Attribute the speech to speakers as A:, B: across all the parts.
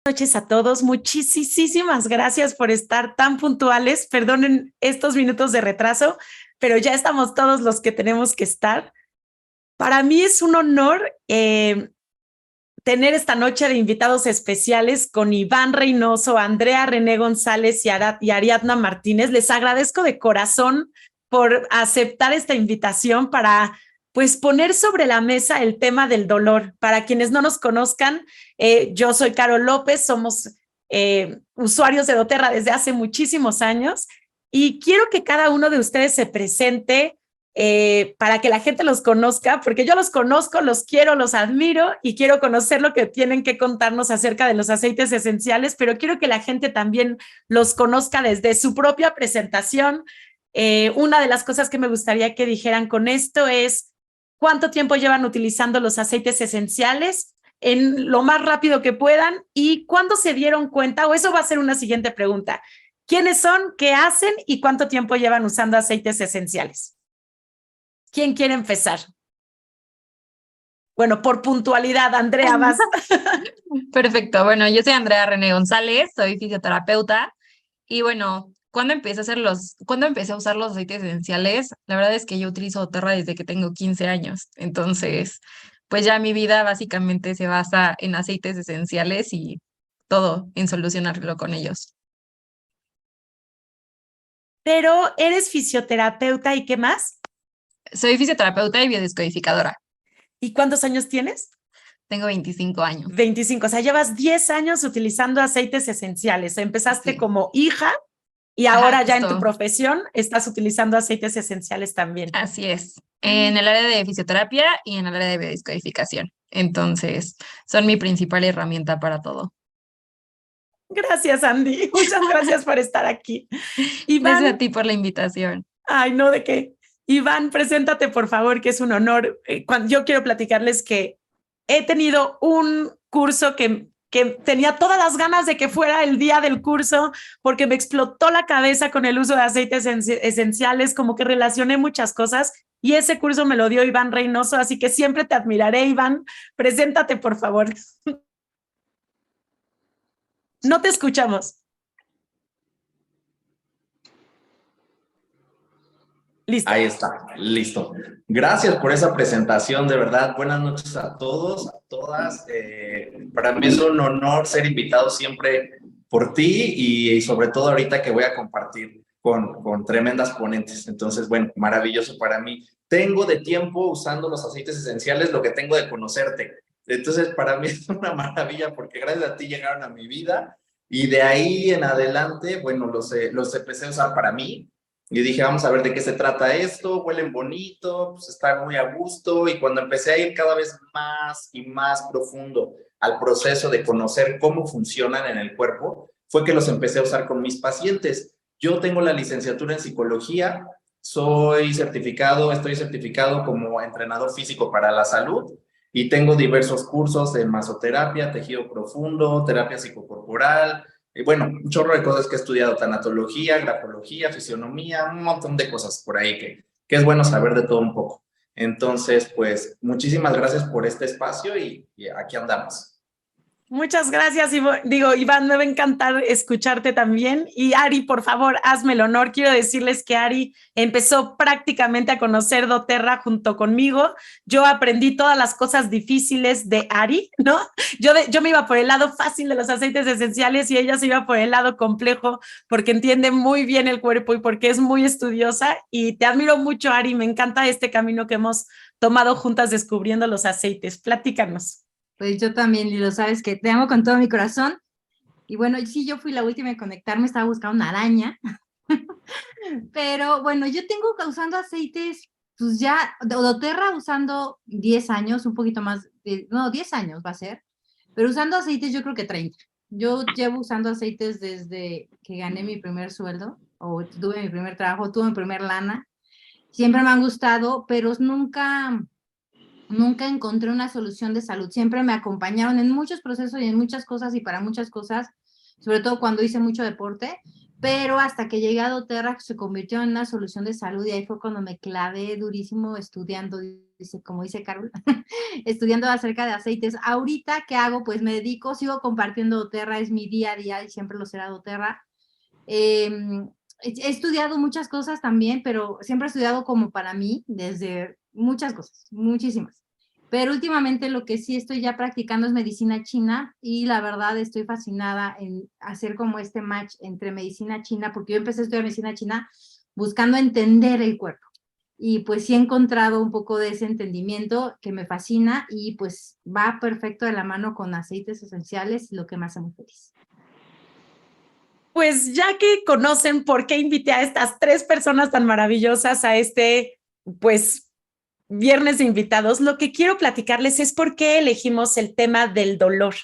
A: Noches a todos. Muchísimas gracias por estar tan puntuales. Perdonen estos minutos de retraso, pero ya estamos todos los que tenemos que estar. Para mí es un honor tener esta noche de invitados especiales con Iván Reynoso, Andrea René González y Ariadna Martínez. Les agradezco de corazón por aceptar esta invitación para pues poner sobre la mesa el tema del dolor. Para quienes no nos conozcan, yo soy Carol López, somos usuarios de doTERRA desde hace muchísimos años y quiero que cada uno de ustedes se presente para que la gente los conozca, porque yo los conozco, los quiero, los admiro y quiero conocer lo que tienen que contarnos acerca de los aceites esenciales, pero quiero que la gente también los conozca desde su propia presentación. Una de las cosas que me gustaría que dijeran con esto es cuánto tiempo llevan utilizando los aceites esenciales en lo más rápido que puedan y cuándo se dieron cuenta, o eso va a ser una siguiente pregunta. ¿Quiénes son? ¿Qué hacen? ¿Y cuánto tiempo llevan usando aceites esenciales? ¿Quién quiere empezar? Bueno, por puntualidad, Andrea, vas.
B: Perfecto. Bueno, yo soy Andrea René González, soy fisioterapeuta y bueno, cuando empecé a usar los aceites esenciales, la verdad es que yo utilizo doTERRA desde que tengo 15 años. Entonces, pues ya mi vida básicamente se basa en aceites esenciales y todo en solucionarlo con ellos.
A: Pero eres fisioterapeuta y ¿qué más?
B: Soy fisioterapeuta y biodescodificadora.
A: ¿Y cuántos años tienes?
B: Tengo 25 años.
A: 25, o sea, llevas 10 años utilizando aceites esenciales. Empezaste
B: Sí.
A: como hija y
B: Ajá,
A: ahora ya en tu
B: justo.
A: profesión estás utilizando aceites esenciales también.
B: Así es, en el área de fisioterapia y en el área de biodescodificación. Entonces, son mi principal herramienta para todo.
A: Gracias, Andy. Muchas gracias por estar aquí.
B: Gracias a
A: Iván,
B: ti por la invitación.
A: ay, no, de qué. Iván, preséntate, por favor, que es un honor. Yo quiero platicarles que he tenido un curso que tenía todas las ganas de que fuera el día del curso porque me explotó la cabeza con el uso de aceites esenciales, como que relacioné muchas cosas y ese curso me lo dio Iván Reynoso, así que siempre te admiraré, Iván. Preséntate, por favor. No te escuchamos. Listo.
C: Ahí está, listo. Gracias por esa presentación, de verdad. Buenas noches a todos, a todas. Para mí es un honor ser invitado siempre por ti y sobre todo ahorita que voy a compartir con tremendas ponentes. Entonces, bueno, maravilloso para mí. Tengo de tiempo usando los aceites esenciales lo que tengo de conocerte. Entonces, para mí es una maravilla porque gracias a ti llegaron a mi vida y de ahí en adelante, bueno, los empecé a usar para mí. Y dije, vamos a ver de qué se trata esto, huelen bonito, pues está muy a gusto. Y cuando empecé a ir cada vez más y más profundo al proceso de conocer cómo funcionan en el cuerpo, fue que los empecé a usar con mis pacientes. Yo tengo la licenciatura en psicología, estoy certificado como entrenador físico para la salud y tengo diversos cursos de masoterapia, tejido profundo, terapia psicocorporal, y bueno, un chorro de cosas que he estudiado, tanatología, grafología, fisionomía, un montón de cosas por ahí que es bueno saber de todo un poco. Entonces, pues, muchísimas gracias por este espacio y aquí andamos.
A: Muchas gracias, Iván, me va a encantar escucharte también. Y Ari, por favor, hazme el honor. Quiero decirles que Ari empezó prácticamente a conocer doTERRA junto conmigo. Yo aprendí todas las cosas difíciles de Ari, ¿no? Yo me iba por el lado fácil de los aceites esenciales y ella se iba por el lado complejo porque entiende muy bien el cuerpo y porque es muy estudiosa. Y te admiro mucho, Ari. Me encanta este camino que hemos tomado juntas descubriendo los aceites. Platícanos.
D: Pues yo también, Lilo, sabes que te amo con todo mi corazón. Y bueno, sí, yo fui la última en conectarme, estaba buscando una araña. Pero bueno, yo tengo usando aceites, pues ya, doTERRA usando 10 años, un poquito más, no, 10 años va a ser. Pero usando aceites yo creo que 30. Yo llevo usando aceites desde que gané mi primer sueldo, o tuve mi primer trabajo, tuve mi primer lana. Siempre me han gustado, pero nunca encontré una solución de salud. Siempre me acompañaron en muchos procesos y en muchas cosas y para muchas cosas, sobre todo cuando hice mucho deporte, pero hasta que llegué a doTERRA se convirtió en una solución de salud y ahí fue cuando me clavé durísimo estudiando, dice, como dice Carol, estudiando acerca de aceites. Ahorita, ¿qué hago? Pues me dedico, sigo compartiendo doTERRA, es mi día a día y siempre lo será doTERRA. He estudiado muchas cosas también, pero siempre he estudiado como para mí, desde muchas cosas, muchísimas. Pero últimamente lo que sí estoy ya practicando es medicina china y la verdad estoy fascinada en hacer como este match entre medicina china, porque yo empecé a estudiar medicina china buscando entender el cuerpo. Y pues sí he encontrado un poco de ese entendimiento que me fascina y pues va perfecto de la mano con aceites esenciales, lo que me hace muy feliz.
A: Pues ya que conocen por qué invité a estas 3 personas tan maravillosas a este, pues, viernes de invitados, lo que quiero platicarles es por qué elegimos el tema del dolor.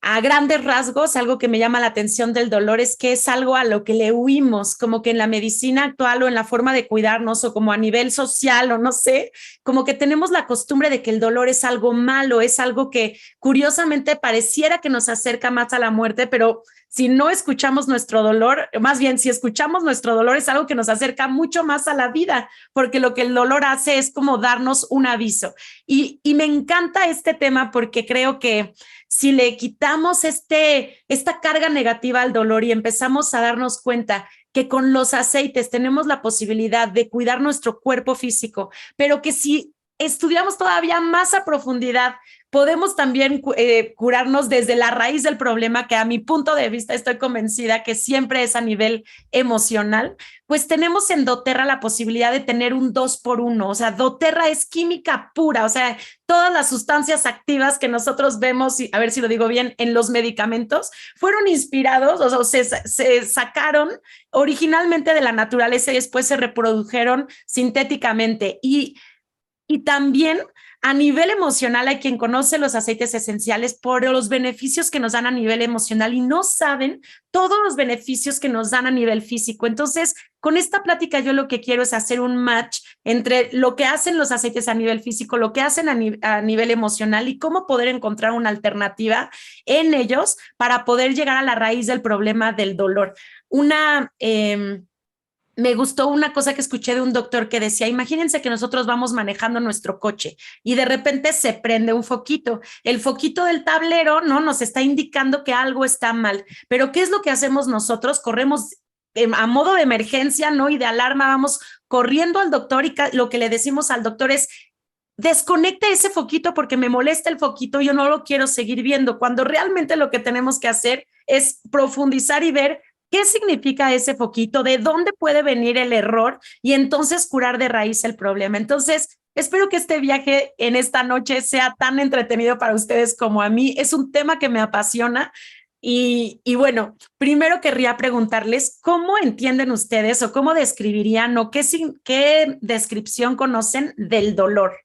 A: A grandes rasgos, algo que me llama la atención del dolor es que es algo a lo que le huimos, como que en la medicina actual o en la forma de cuidarnos o como a nivel social o no sé, como que tenemos la costumbre de que el dolor es algo malo, es algo que curiosamente pareciera que nos acerca más a la muerte, pero si no escuchamos nuestro dolor, más bien si escuchamos nuestro dolor es algo que nos acerca mucho más a la vida, porque lo que el dolor hace es como darnos un aviso. Y me encanta este tema porque creo que si le quitamos esta carga negativa al dolor y empezamos a darnos cuenta que con los aceites tenemos la posibilidad de cuidar nuestro cuerpo físico, pero que si estudiamos todavía más a profundidad, podemos también curarnos desde la raíz del problema, que a mi punto de vista estoy convencida que siempre es a nivel emocional, pues tenemos en doTERRA la posibilidad de tener un 2x1, o sea, doTERRA es química pura, o sea, todas las sustancias activas que nosotros vemos, a ver si lo digo bien, en los medicamentos, fueron inspirados, o sea, se sacaron originalmente de la naturaleza y después se reprodujeron sintéticamente. Y también a nivel emocional hay quien conoce los aceites esenciales por los beneficios que nos dan a nivel emocional y no saben todos los beneficios que nos dan a nivel físico. Entonces, con esta plática yo lo que quiero es hacer un match entre lo que hacen los aceites a nivel físico, lo que hacen a nivel emocional y cómo poder encontrar una alternativa en ellos para poder llegar a la raíz del problema del dolor. Me gustó una cosa que escuché de un doctor que decía, imagínense que nosotros vamos manejando nuestro coche y de repente se prende un foquito. El foquito del tablero, ¿no? Nos está indicando que algo está mal. Pero ¿qué es lo que hacemos nosotros? Corremos a modo de emergencia, ¿no? Y de alarma, vamos corriendo al doctor y lo que le decimos al doctor es, desconecte ese foquito porque me molesta el foquito, yo no lo quiero seguir viendo, cuando realmente lo que tenemos que hacer es profundizar y ver qué significa ese foquito, de dónde puede venir el error y entonces curar de raíz el problema. Entonces, espero que este viaje en esta noche sea tan entretenido para ustedes como a mí. Es un tema que me apasiona. Y bueno, primero querría preguntarles cómo entienden ustedes o cómo describirían o qué descripción conocen del dolor.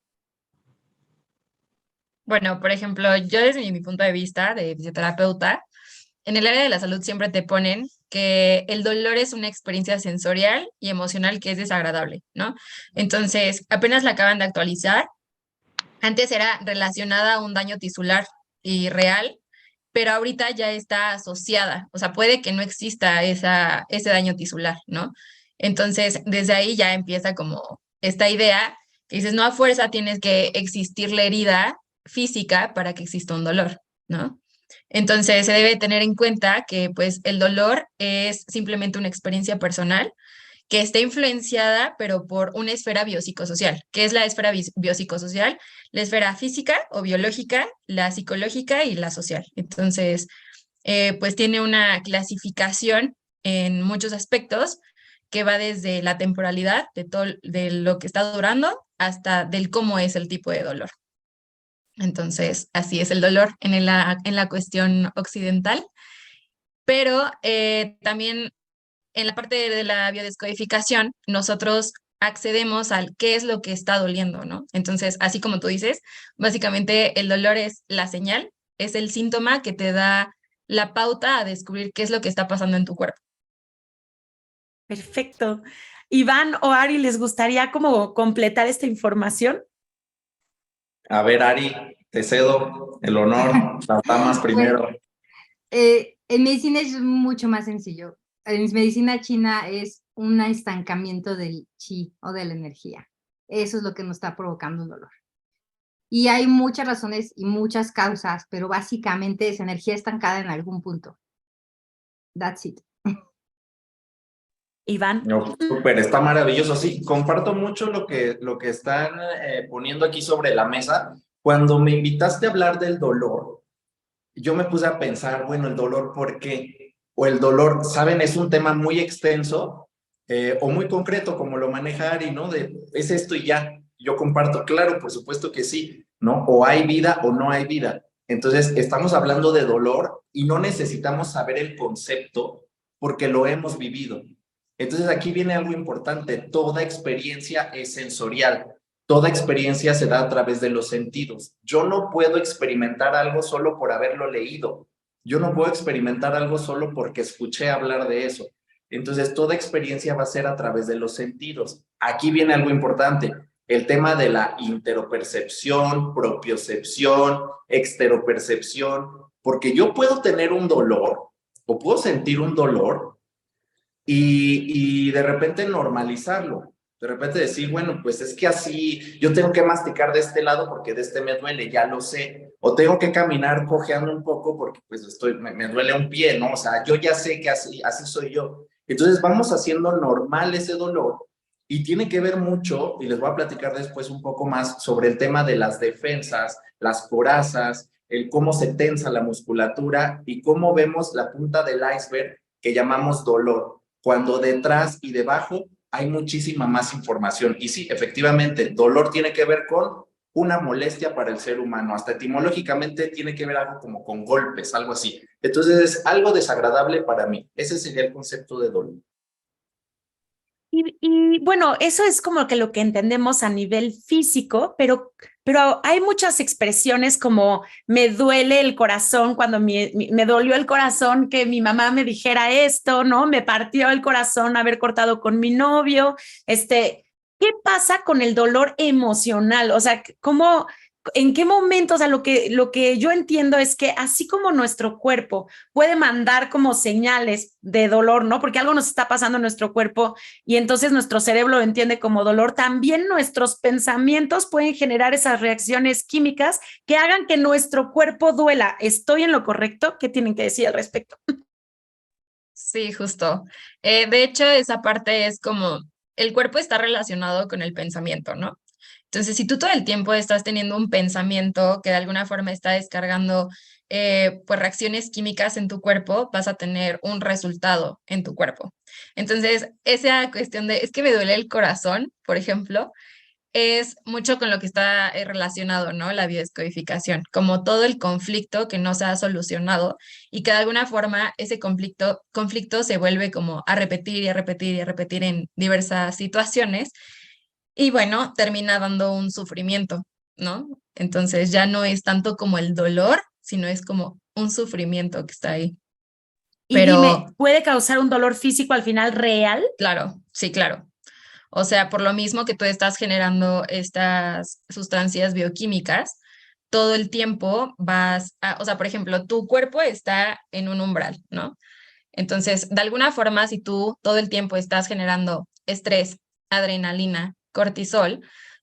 B: Bueno, por ejemplo, yo desde mi punto de vista de fisioterapeuta, en el área de la salud siempre te ponen que el dolor es una experiencia sensorial y emocional que es desagradable, ¿no? Entonces, apenas la acaban de actualizar. Antes era relacionada a un daño tisular y real, pero ahorita ya está asociada, o sea, puede que no exista ese daño tisular, ¿no? Entonces, desde ahí ya empieza como esta idea que dices, no a fuerza tienes que existir la herida física para que exista un dolor, ¿no? Entonces, se debe tener en cuenta que pues el dolor es simplemente una experiencia personal que está influenciada, pero por una esfera biopsicosocial. ¿Qué es la esfera biopsicosocial? La esfera física o biológica, la psicológica y la social. Entonces, pues tiene una clasificación en muchos aspectos que va desde la temporalidad de todo de lo que está durando hasta del cómo es el tipo de dolor. Entonces, así es el dolor en la cuestión occidental, pero también en la parte de la biodescodificación, nosotros accedemos al qué es lo que está doliendo, ¿no? Entonces, así como tú dices, básicamente el dolor es la señal, es el síntoma que te da la pauta a descubrir qué es lo que está pasando en tu cuerpo.
A: Perfecto. Iván o Ari, ¿les gustaría como completar esta información?
C: A ver, Ari, te cedo el honor, las damas primero.
D: En medicina es mucho más sencillo. en medicina china es un estancamiento del chi o de la energía. Eso es lo que nos está provocando el dolor. Y hay muchas razones y muchas causas, pero básicamente es energía estancada en algún punto. That's it.
A: Iván.
C: No, súper, está maravilloso. Sí, comparto mucho lo que están poniendo aquí sobre la mesa. Cuando me invitaste a hablar del dolor, yo me puse a pensar, bueno, el dolor, ¿por qué? O el dolor, ¿saben? Es un tema muy extenso o muy concreto, como lo maneja Ari, ¿no? Es esto y ya. Yo comparto, claro, por supuesto que sí, ¿no? O hay vida o no hay vida. Entonces, estamos hablando de dolor y no necesitamos saber el concepto porque lo hemos vivido. Entonces, aquí viene algo importante. Toda experiencia es sensorial. Toda experiencia se da a través de los sentidos. Yo no puedo experimentar algo solo por haberlo leído. Yo no puedo experimentar algo solo porque escuché hablar de eso. Entonces, toda experiencia va a ser a través de los sentidos. Aquí viene algo importante, el tema de la interopercepción, propiocepción, exteropercepción, porque yo puedo tener un dolor o puedo sentir un dolor y de repente normalizarlo. De repente decir, bueno, pues es que así yo tengo que masticar de este lado porque de este me duele, ya lo sé. O tengo que caminar cojeando un poco porque pues me duele un pie, ¿no? O sea, yo ya sé que así soy yo. Entonces vamos haciendo normal ese dolor y tiene que ver mucho, y les voy a platicar después un poco más sobre el tema de las defensas, las corazas, el cómo se tensa la musculatura y cómo vemos la punta del iceberg que llamamos dolor, cuando detrás y debajo hay muchísima más información. Y sí, efectivamente, dolor tiene que ver con una molestia para el ser humano. Hasta etimológicamente tiene que ver algo como con golpes, algo así. Entonces es algo desagradable para mí. Ese sería el concepto de dolor.
A: Y bueno, eso es como que lo que entendemos a nivel físico, pero hay muchas expresiones como me duele el corazón cuando me dolió el corazón que mi mamá me dijera esto, ¿no? Me partió el corazón haber cortado con mi novio. ¿Qué pasa con el dolor emocional? O sea, ¿cómo, en qué momento? O sea, lo que yo entiendo es que así como nuestro cuerpo puede mandar como señales de dolor, ¿no? Porque algo nos está pasando en nuestro cuerpo y entonces nuestro cerebro lo entiende como dolor, también nuestros pensamientos pueden generar esas reacciones químicas que hagan que nuestro cuerpo duela. ¿Estoy en lo correcto? ¿Qué tienen que decir al respecto?
B: Sí, justo. De hecho, esa parte es como el cuerpo está relacionado con el pensamiento, ¿no? Entonces, si tú todo el tiempo estás teniendo un pensamiento que de alguna forma está descargando pues reacciones químicas en tu cuerpo, vas a tener un resultado en tu cuerpo. Entonces, esa cuestión de, es que me duele el corazón, por ejemplo, es mucho con lo que está relacionado, ¿no? La biodescodificación, como todo el conflicto que no se ha solucionado y que de alguna forma ese conflicto se vuelve como a repetir y a repetir y a repetir en diversas situaciones y bueno, termina dando un sufrimiento, ¿no? Entonces ya no es tanto como el dolor, sino es como un sufrimiento que está ahí.
A: Y
B: Pero
A: dime, ¿puede causar un dolor físico al final real?
B: claro, sí, claro. O sea, por lo mismo que tú estás generando estas sustancias bioquímicas, todo el tiempo o sea, por ejemplo, tu cuerpo está en un umbral, ¿no? Entonces, de alguna forma, si tú todo el tiempo estás generando estrés, adrenalina, cortisol,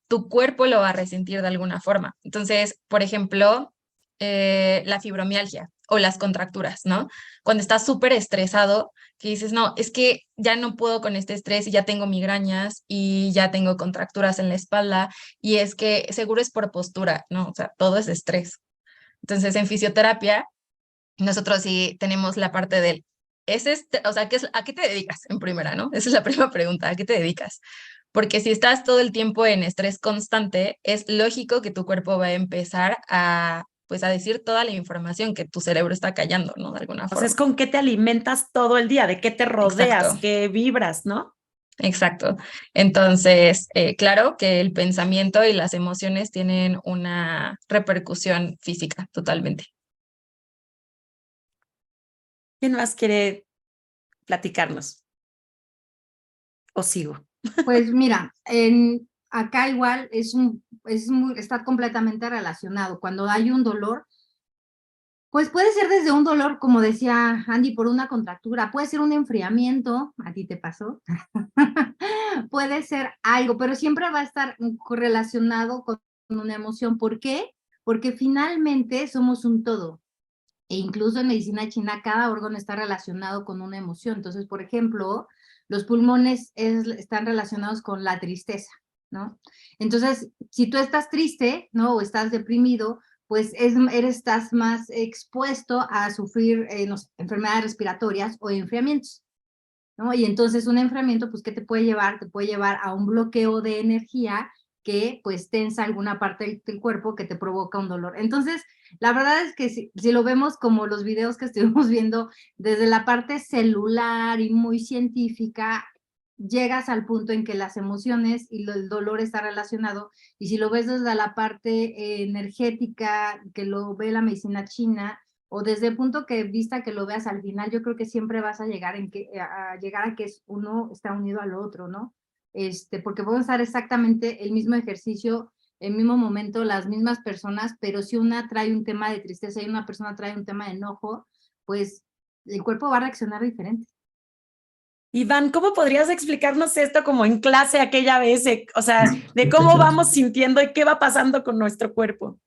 B: tu cuerpo lo va a resentir de alguna forma. Entonces, por ejemplo, la fibromialgia o las contracturas, ¿no? Cuando estás súper estresado, que dices, no, es que ya no puedo con este estrés y ya tengo migrañas y ya tengo contracturas en la espalda y es que seguro es por postura, ¿no? O sea, todo es estrés. Entonces, en fisioterapia, nosotros sí tenemos la parte del, o sea, ¿a qué te dedicas en primera, no? Esa es la primera pregunta, ¿a qué te dedicas? Porque si estás todo el tiempo en estrés constante, es lógico que tu cuerpo va a empezar a, pues, a decir toda la información que tu cerebro está callando, ¿no? De alguna
A: O sea, es
B: forma.
A: con qué te alimentas todo el día, de qué te rodeas,
B: Exacto,
A: qué vibras, ¿no?
B: exacto. Entonces, claro que el pensamiento y las emociones tienen una repercusión física totalmente.
A: ¿Quién más quiere platicarnos? ¿O sigo?
D: Pues mira, acá igual está completamente relacionado. Cuando hay un dolor, Pues puede ser desde un dolor, como decía Andy, por una contractura, puede ser un enfriamiento, ¿a ti te pasó? Puede ser algo, pero siempre va a estar correlacionado con una emoción. ¿Por qué? Porque finalmente somos un todo. E incluso en medicina china cada órgano está relacionado con una emoción. Entonces, por ejemplo, los pulmones están relacionados con la tristeza, ¿no? Entonces, si tú estás triste, ¿no? O estás deprimido, pues estás más expuesto a sufrir no sé, enfermedades respiratorias o enfriamientos, ¿no? Y entonces un enfriamiento, pues, ¿qué te puede llevar? Te puede llevar a un bloqueo de energía que, pues, tensa alguna parte del cuerpo que te provoca un dolor. Entonces, la verdad es que si lo vemos como los videos que estuvimos viendo desde la parte celular y muy científica, llegas al punto en que las emociones y el dolor está relacionado, y si lo ves desde la parte energética, que lo ve la medicina china, o desde el punto de vista que lo veas al final, yo creo que siempre vas a llegar a llegar a que uno está unido al otro, ¿no? Porque podemos estar exactamente el mismo ejercicio, el mismo momento, las mismas personas, pero si una trae un tema de tristeza y una persona trae un tema de enojo, pues el cuerpo va a reaccionar diferente.
A: Iván, ¿cómo podrías explicarnos esto como en clase aquella vez? O sea, de cómo vamos sintiendo y qué va pasando con nuestro cuerpo.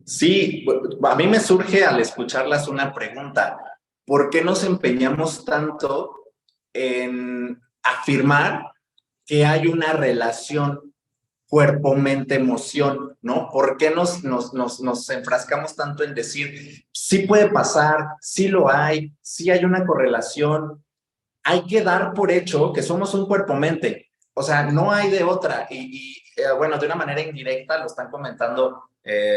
C: Sí, a mí me surge al escucharlas una pregunta. ¿Por qué nos empeñamos tanto en afirmar que hay una relación cuerpo, mente, emoción, ¿no? ¿Por qué nos enfrascamos tanto en decir, sí puede pasar, sí lo hay, sí hay una correlación? Hay que dar por hecho que somos un cuerpo-mente, o sea, no hay de otra. Bueno, de una manera indirecta lo están comentando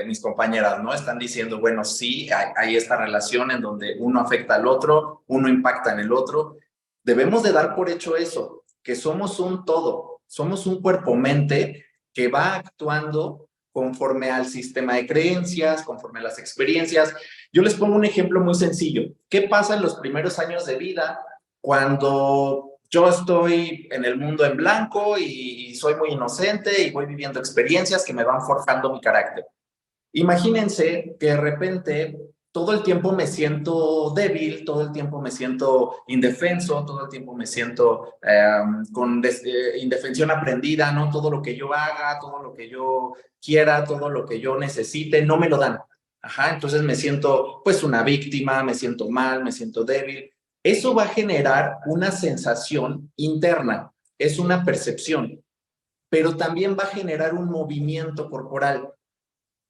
C: mis compañeras, ¿no? Están diciendo, bueno, sí, hay esta relación en donde uno afecta al otro, uno impacta en el otro. Debemos de dar por hecho eso, que somos un todo, somos un cuerpo-mente que va actuando conforme al sistema de creencias, conforme a las experiencias. Yo les pongo un ejemplo muy sencillo. ¿Qué pasa en los primeros años de vida cuando yo estoy en el mundo en blanco y soy muy inocente y voy viviendo experiencias que me van forjando mi carácter? Imagínense que de repente todo el tiempo me siento débil, todo el tiempo me siento indefenso, todo el tiempo me siento con indefensión aprendida, ¿no? Todo lo que yo haga, todo lo que yo quiera, todo lo que yo necesite, no me lo dan. Ajá, entonces me siento pues una víctima, me siento mal, me siento débil. Eso va a generar una sensación interna, es una percepción, pero también va a generar un movimiento corporal.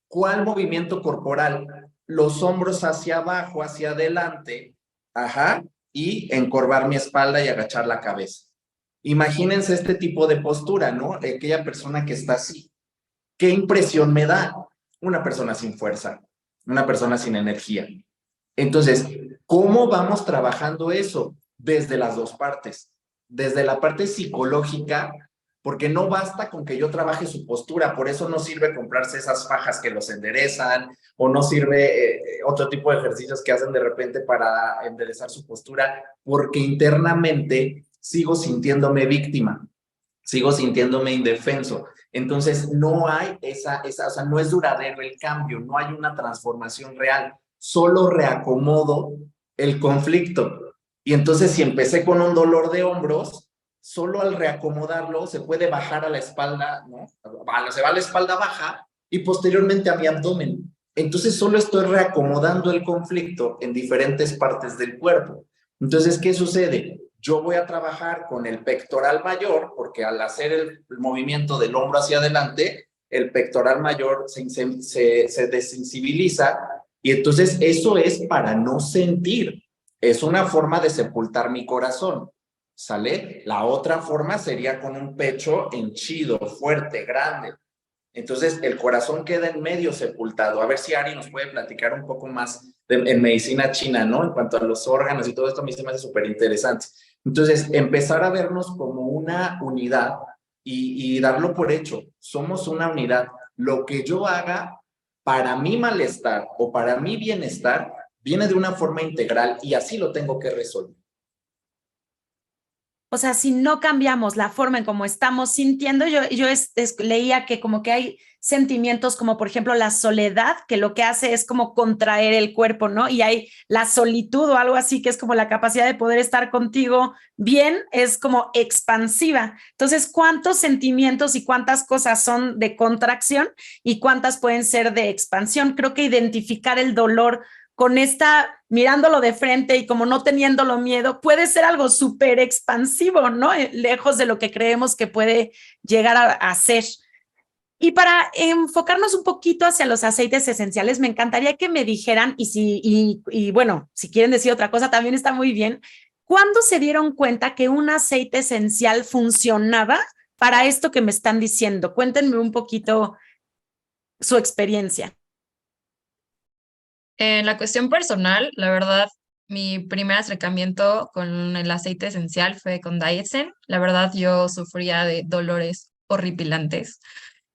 C: ¿Cuál movimiento corporal? Los hombros hacia abajo, hacia adelante, ajá, y encorvar mi espalda y agachar la cabeza. Imagínense este tipo de postura, ¿no? Aquella persona que está así. ¿Qué impresión me da? Una persona sin fuerza, una persona sin energía. Entonces, ¿cómo vamos trabajando eso? Desde las dos partes. Desde la parte psicológica, porque no basta con que yo trabaje su postura, por eso no sirve comprarse esas fajas que los enderezan, o no sirve otro tipo de ejercicios que hacen de repente para enderezar su postura, porque internamente sigo sintiéndome víctima, sigo sintiéndome indefenso. Entonces, no hay o sea, no es duradero el cambio, no hay una transformación real, solo reacomodo el conflicto. Y entonces, si empecé con un dolor de hombros, solo al reacomodarlo se puede bajar a la espalda, ¿no? Se va a la espalda baja y posteriormente a mi abdomen. Entonces, solo estoy reacomodando el conflicto en diferentes partes del cuerpo. Entonces, ¿qué sucede? Yo voy a trabajar con el pectoral mayor, porque al hacer el movimiento del hombro hacia adelante, el pectoral mayor se desensibiliza, y entonces eso es para no sentir. Es una forma de sepultar mi corazón, ¿sale? La otra forma sería con un pecho henchido, fuerte, grande. Entonces el corazón queda en medio sepultado. A ver si Ari nos puede platicar un poco más en medicina china, ¿no? En cuanto a los órganos y todo esto, a mí se me hace súper interesante. Entonces, empezar a vernos como una unidad y darlo por hecho. Somos una unidad. Lo que yo haga para mi malestar o para mi bienestar viene de una forma integral y así lo tengo que resolver.
A: O sea, si no cambiamos la forma en cómo estamos sintiendo, leía que como que hay sentimientos como, por ejemplo, la soledad, que lo que hace es como contraer el cuerpo, ¿no? Y hay la solitud o algo así, que es como la capacidad de poder estar contigo bien, es como expansiva. Entonces, ¿cuántos sentimientos y cuántas cosas son de contracción y cuántas pueden ser de expansión? Creo que identificar el dolor con mirándolo de frente y como no teniéndolo miedo, puede ser algo súper expansivo, ¿no? Lejos de lo que creemos que puede llegar a ser. Y para enfocarnos un poquito hacia los aceites esenciales, me encantaría que me dijeran, y bueno, si quieren decir otra cosa, también está muy bien, ¿cuándo se dieron cuenta que un aceite esencial funcionaba para esto que me están diciendo? Cuéntenme un poquito su experiencia.
B: En la cuestión personal, la verdad, mi primer acercamiento con el aceite esencial fue con Dietzen. La verdad, yo sufría de dolores horripilantes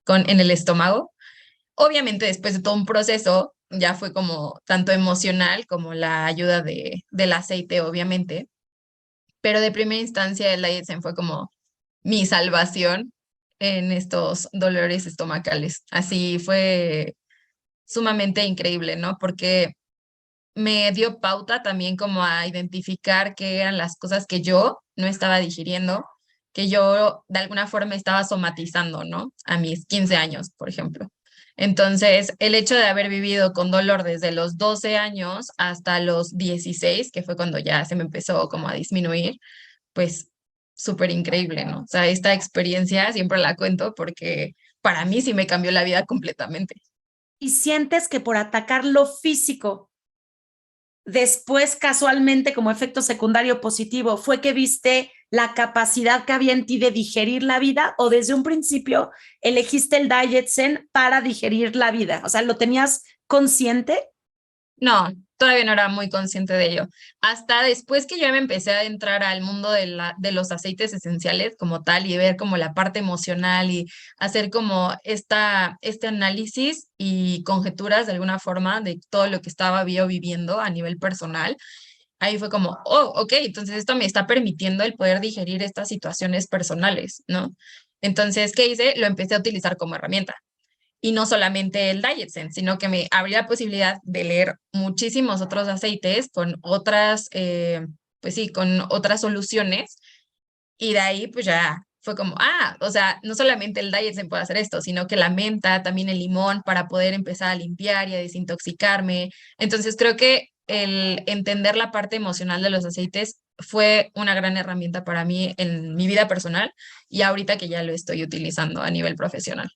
B: en el estómago. Obviamente, después de todo un proceso, ya fue como tanto emocional como la ayuda del aceite, obviamente. Pero de primera instancia, el Dietzen fue como mi salvación en estos dolores estomacales. Así fue sumamente increíble, ¿no? Porque me dio pauta también como a identificar qué eran las cosas que yo no estaba digiriendo, que yo de alguna forma estaba somatizando, ¿no? A mis 15 años, por ejemplo. Entonces, el hecho de haber vivido con dolor desde los 12 años hasta los 16, que fue cuando ya se me empezó como a disminuir, pues súper increíble, ¿no? O sea, esta experiencia siempre la cuento porque para mí sí me cambió la vida completamente.
A: Y sientes que por atacar lo físico, después casualmente como efecto secundario positivo, fue que viste la capacidad que había en ti de digerir la vida, o desde un principio elegiste el Diet Zen para digerir la vida? O sea, ¿lo tenías consciente?
B: No, todavía no era muy consciente de ello. Hasta después que yo me empecé a entrar al mundo de los aceites esenciales como tal y ver como la parte emocional y hacer como este análisis y conjeturas de alguna forma de todo lo que estaba yo viviendo a nivel personal, ahí fue como, oh, ok, entonces esto me está permitiendo el poder digerir estas situaciones personales, ¿no? Entonces, ¿qué hice? Lo empecé a utilizar como herramienta y no solamente el Diet Zen, sino que me abría la posibilidad de leer muchísimos otros aceites con otras, pues sí, con otras soluciones y de ahí pues ya fue como, o sea, no solamente el Diet Zen puede hacer esto, sino que la menta, también el limón para poder empezar a limpiar y a desintoxicarme. Entonces creo que el entender la parte emocional de los aceites fue una gran herramienta para mí en mi vida personal y ahorita que ya lo estoy utilizando a nivel profesional.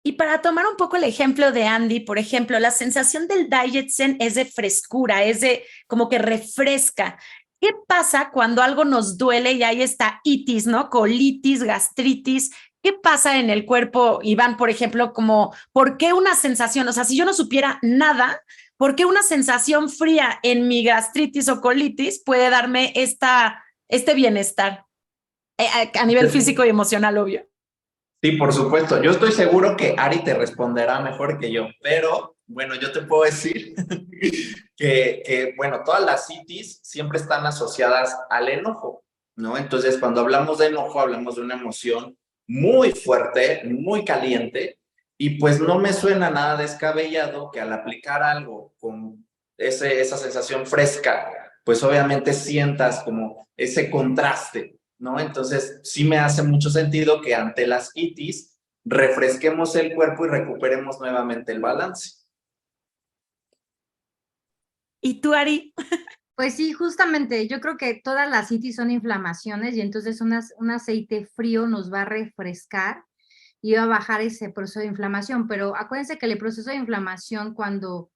A: Y para tomar un poco el ejemplo de Andy, por ejemplo, la sensación del Diet Zen es de frescura, es de como que refresca. ¿Qué pasa cuando algo nos duele y hay esta itis, ¿no? Colitis, gastritis. ¿Qué pasa en el cuerpo, Iván, por ejemplo, como por qué una sensación, o sea, si yo no supiera nada, por qué una sensación fría en mi gastritis o colitis puede darme este bienestar a nivel físico y emocional, obvio?
C: Sí, por supuesto. Yo estoy seguro que Ari te responderá mejor que yo, pero bueno, yo te puedo decir bueno, todas las itis siempre están asociadas al enojo, ¿no? Entonces, cuando hablamos de enojo, hablamos de una emoción muy fuerte, muy caliente, y pues no me suena nada descabellado que al aplicar algo con esa sensación fresca, pues obviamente sientas como ese contraste, ¿no? Entonces, sí me hace mucho sentido que ante las itis refresquemos el cuerpo y recuperemos nuevamente el balance.
A: ¿Y tú, Ari?
D: Pues sí, justamente, yo creo que todas las itis son inflamaciones y entonces un aceite frío nos va a refrescar y va a bajar ese proceso de inflamación, pero acuérdense que el proceso de inflamación cuando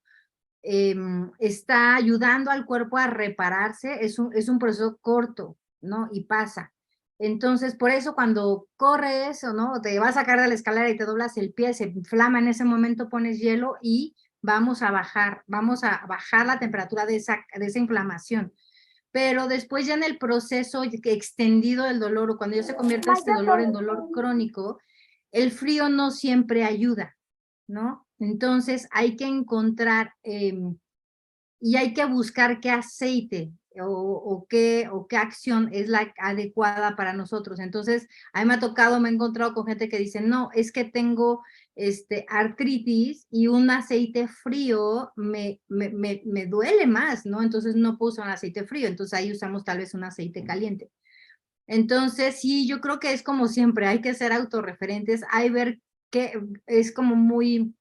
D: está ayudando al cuerpo a repararse es un proceso corto, ¿no? Y pasa. Entonces, por eso cuando corres o no, te vas a caer de la escalera y te doblas el pie, se inflama en ese momento, pones hielo y vamos a bajar la temperatura de esa inflamación. Pero después ya en el proceso extendido del dolor o cuando ya se convierte este dolor en dolor crónico, el frío no siempre ayuda, ¿no? Entonces hay que encontrar y hay que buscar qué aceite o qué acción es la adecuada para nosotros. Entonces, a mí me ha tocado, me he encontrado con gente que dice, no, es que tengo artritis y un aceite frío me duele más, ¿no? Entonces no puedo usar un aceite frío, entonces ahí usamos tal vez un aceite caliente. Entonces, sí, yo creo que es como siempre, hay que ser autorreferentes, hay ver que es como muy,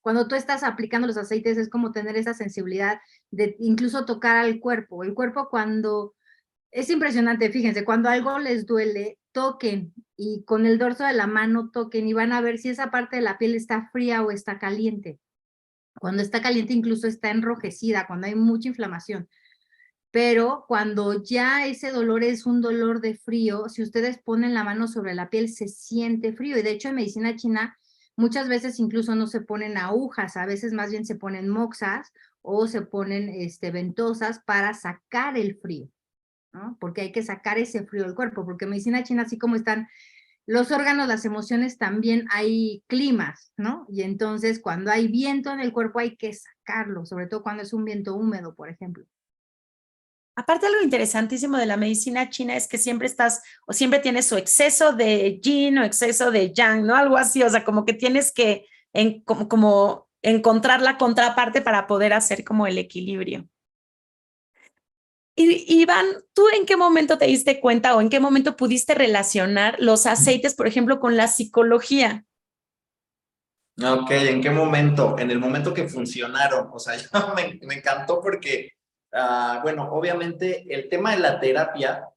D: cuando tú estás aplicando los aceites es como tener esa sensibilidad de incluso tocar al cuerpo. El cuerpo cuando, es impresionante, fíjense, cuando algo les duele, toquen y con el dorso de la mano toquen y van a ver si esa parte de la piel está fría o está caliente. Cuando está caliente incluso está enrojecida, cuando hay mucha inflamación. Pero cuando ya ese dolor es un dolor de frío, si ustedes ponen la mano sobre la piel, se siente frío. Y de hecho, en medicina china, muchas veces incluso no se ponen agujas, a veces más bien se ponen moxas o se ponen ventosas para sacar el frío, ¿no? Porque hay que sacar ese frío del cuerpo, porque en medicina china, así como están los órganos, las emociones, también hay climas, ¿no? Y entonces, cuando hay viento en el cuerpo, hay que sacarlo, sobre todo cuando es un viento húmedo, por ejemplo.
A: Aparte, algo interesantísimo de la medicina china es que siempre estás o siempre tienes su exceso de yin o exceso de yang, ¿no? Algo así, o sea, como que tienes que como encontrar la contraparte para poder hacer como el equilibrio. Y, Iván, ¿tú en qué momento te diste cuenta o en qué momento pudiste relacionar los aceites, por ejemplo, con la psicología?
C: Ok, ¿en qué momento? En el momento que funcionaron. O sea, me encantó porque, bueno, obviamente el tema de la terapia,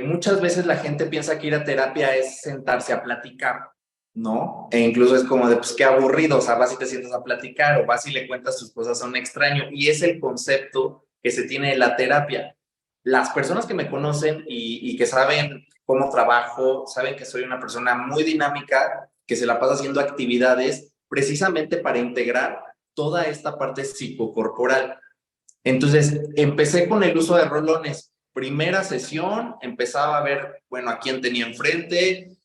C: muchas veces la gente piensa que ir a terapia es sentarse a platicar, ¿no? E incluso es como de, pues qué aburrido, o sea, vas y te sientas a platicar o vas y le cuentas tus cosas a un extraño. Y es el concepto que se tiene de la terapia. Las personas que me conocen y que saben cómo trabajo, saben que soy una persona muy dinámica, que se la pasa haciendo actividades precisamente para integrar toda esta parte psicocorporal. Entonces, empecé con el uso de rolones. Primera sesión, empezaba a ver, bueno, a quién tenía enfrente.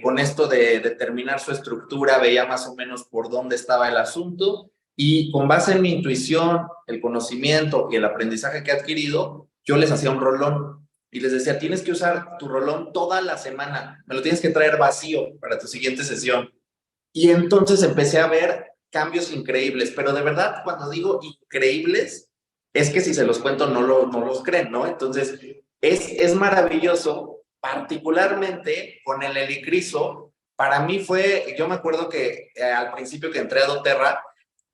C: Con esto de determinar su estructura, veía más o menos por dónde estaba el asunto. Y con base en mi intuición, el conocimiento y el aprendizaje que he adquirido, yo les hacía un rolón y les decía, tienes que usar tu rolón toda la semana. Me lo tienes que traer vacío para tu siguiente sesión. Y entonces empecé a ver cambios increíbles, pero de verdad, cuando digo increíbles, es que si se los cuento no los creen, ¿no? Entonces, es maravilloso, particularmente con el helicriso. Para mí fue, yo me acuerdo que al principio que entré a doTERRA,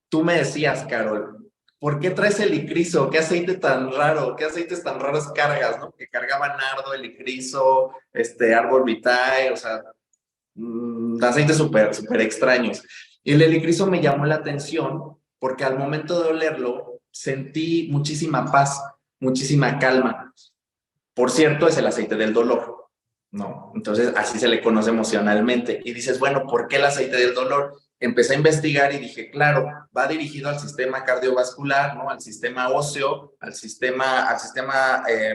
C: tú me decías, Carol, ¿por qué traes helicriso? ¿Qué aceite tan raro? ¿Qué aceites tan raros cargas, no? Que cargaba nardo, helicriso, árbol vitae, o sea, aceites súper extraños. Y el helicriso me llamó la atención porque al momento de olerlo sentí muchísima paz, muchísima calma. Por cierto, es el aceite del dolor, ¿no? Entonces, así se le conoce emocionalmente. Y dices, bueno, ¿por qué el aceite del dolor? Empecé a investigar y dije, claro, va dirigido al sistema cardiovascular, ¿no? Al sistema óseo, al sistema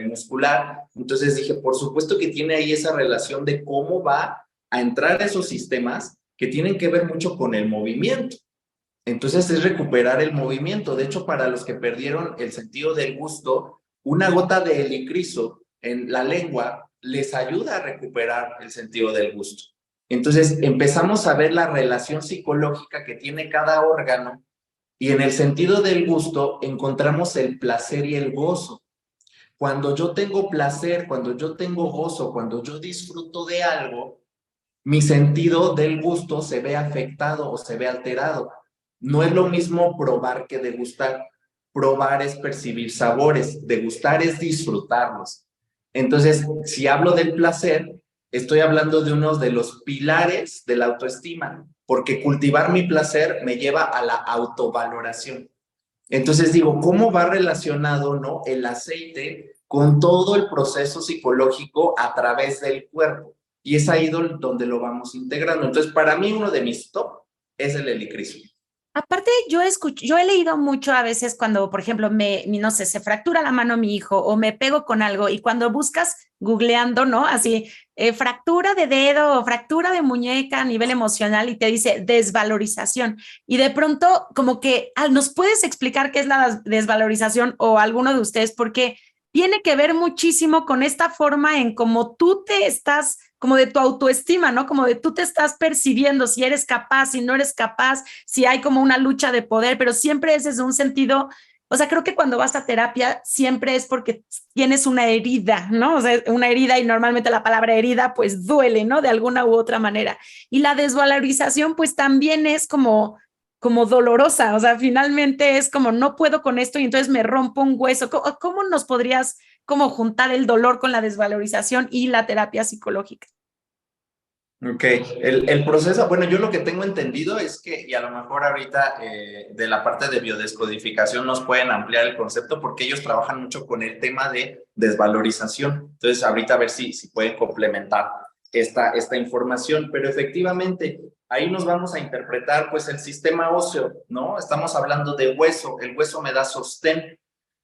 C: muscular. Entonces dije, por supuesto que tiene ahí esa relación de cómo va a entrar a esos sistemas que tienen que ver mucho con el movimiento. Entonces es recuperar el movimiento. De hecho, para los que perdieron el sentido del gusto, una gota de helicriso en la lengua les ayuda a recuperar el sentido del gusto. Entonces empezamos a ver la relación psicológica que tiene cada órgano y en el sentido del gusto encontramos el placer y el gozo. Cuando yo tengo placer, cuando yo tengo gozo, cuando yo disfruto de algo, mi sentido del gusto se ve afectado o se ve alterado. No es lo mismo probar que degustar. Probar es percibir sabores, degustar es disfrutarlos. Entonces, si hablo del placer, estoy hablando de uno de los pilares de la autoestima, porque cultivar mi placer me lleva a la autovaloración. Entonces digo, ¿cómo va relacionado, no, el aceite con todo el proceso psicológico a través del cuerpo? Y es ahí donde lo vamos integrando. Entonces, para mí uno de mis top es el helicriso.
A: Aparte, yo he leído mucho a veces cuando, por ejemplo, no sé, se fractura la mano mi hijo o me pego con algo y cuando buscas googleando, ¿no? Así, fractura de dedo o fractura de muñeca a nivel emocional y te dice desvalorización. Y de pronto, como que, ¿nos puedes explicar qué es la desvalorización o alguno de ustedes? Porque tiene que ver muchísimo con esta forma en cómo tú te estás, como de tu autoestima, ¿no? Como de tú te estás percibiendo, si eres capaz, si no eres capaz, si hay como una lucha de poder, pero siempre es desde un sentido, o sea, creo que cuando vas a terapia siempre es porque tienes una herida, ¿no? O sea, una herida y normalmente la palabra herida pues duele, ¿no? De alguna u otra manera. Y la desvalorización pues también es como dolorosa, o sea, finalmente es como no puedo con esto y entonces me rompo un hueso. ¿Cómo nos podrías como juntar el dolor con la desvalorización y la terapia psicológica?
C: Ok, el proceso, bueno, yo lo que tengo entendido es que, y a lo mejor ahorita de la parte de biodescodificación nos pueden ampliar el concepto porque ellos trabajan mucho con el tema de desvalorización. Entonces, ahorita a ver si pueden complementar esta información, pero efectivamente ahí nos vamos a interpretar pues el sistema óseo, ¿no? Estamos hablando de hueso, el hueso me da sostén,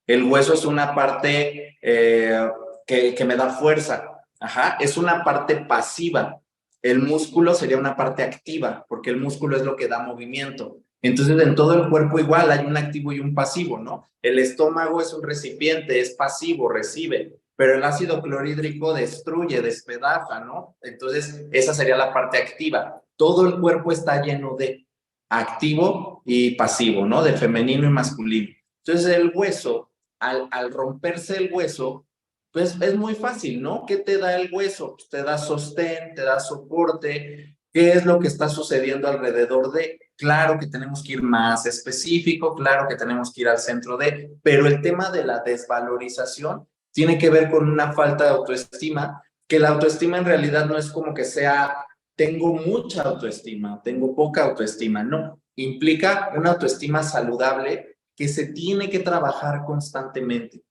C: el hueso es una parte que me da fuerza, ajá, es una parte pasiva. El músculo sería una parte activa, porque el músculo es lo que da movimiento. Entonces, en todo el cuerpo igual hay un activo y un pasivo, ¿no? El estómago es un recipiente, es pasivo, recibe, pero el ácido clorhídrico destruye, despedaza, ¿no? Entonces, esa sería la parte activa. Todo el cuerpo está lleno de activo y pasivo, ¿no? De femenino y masculino. Entonces, el hueso, al romperse el hueso, pues es muy fácil, ¿no? ¿Qué te da el hueso? Pues te da sostén, te da soporte. ¿Qué es lo que está sucediendo alrededor de? Claro que tenemos que ir más específico, claro que tenemos que ir al centro de, pero el tema de la desvalorización tiene que ver con una falta de autoestima, que la autoestima en realidad no es como que sea, tengo mucha autoestima, tengo poca autoestima, no. Implica una autoestima saludable que se tiene que trabajar constantemente.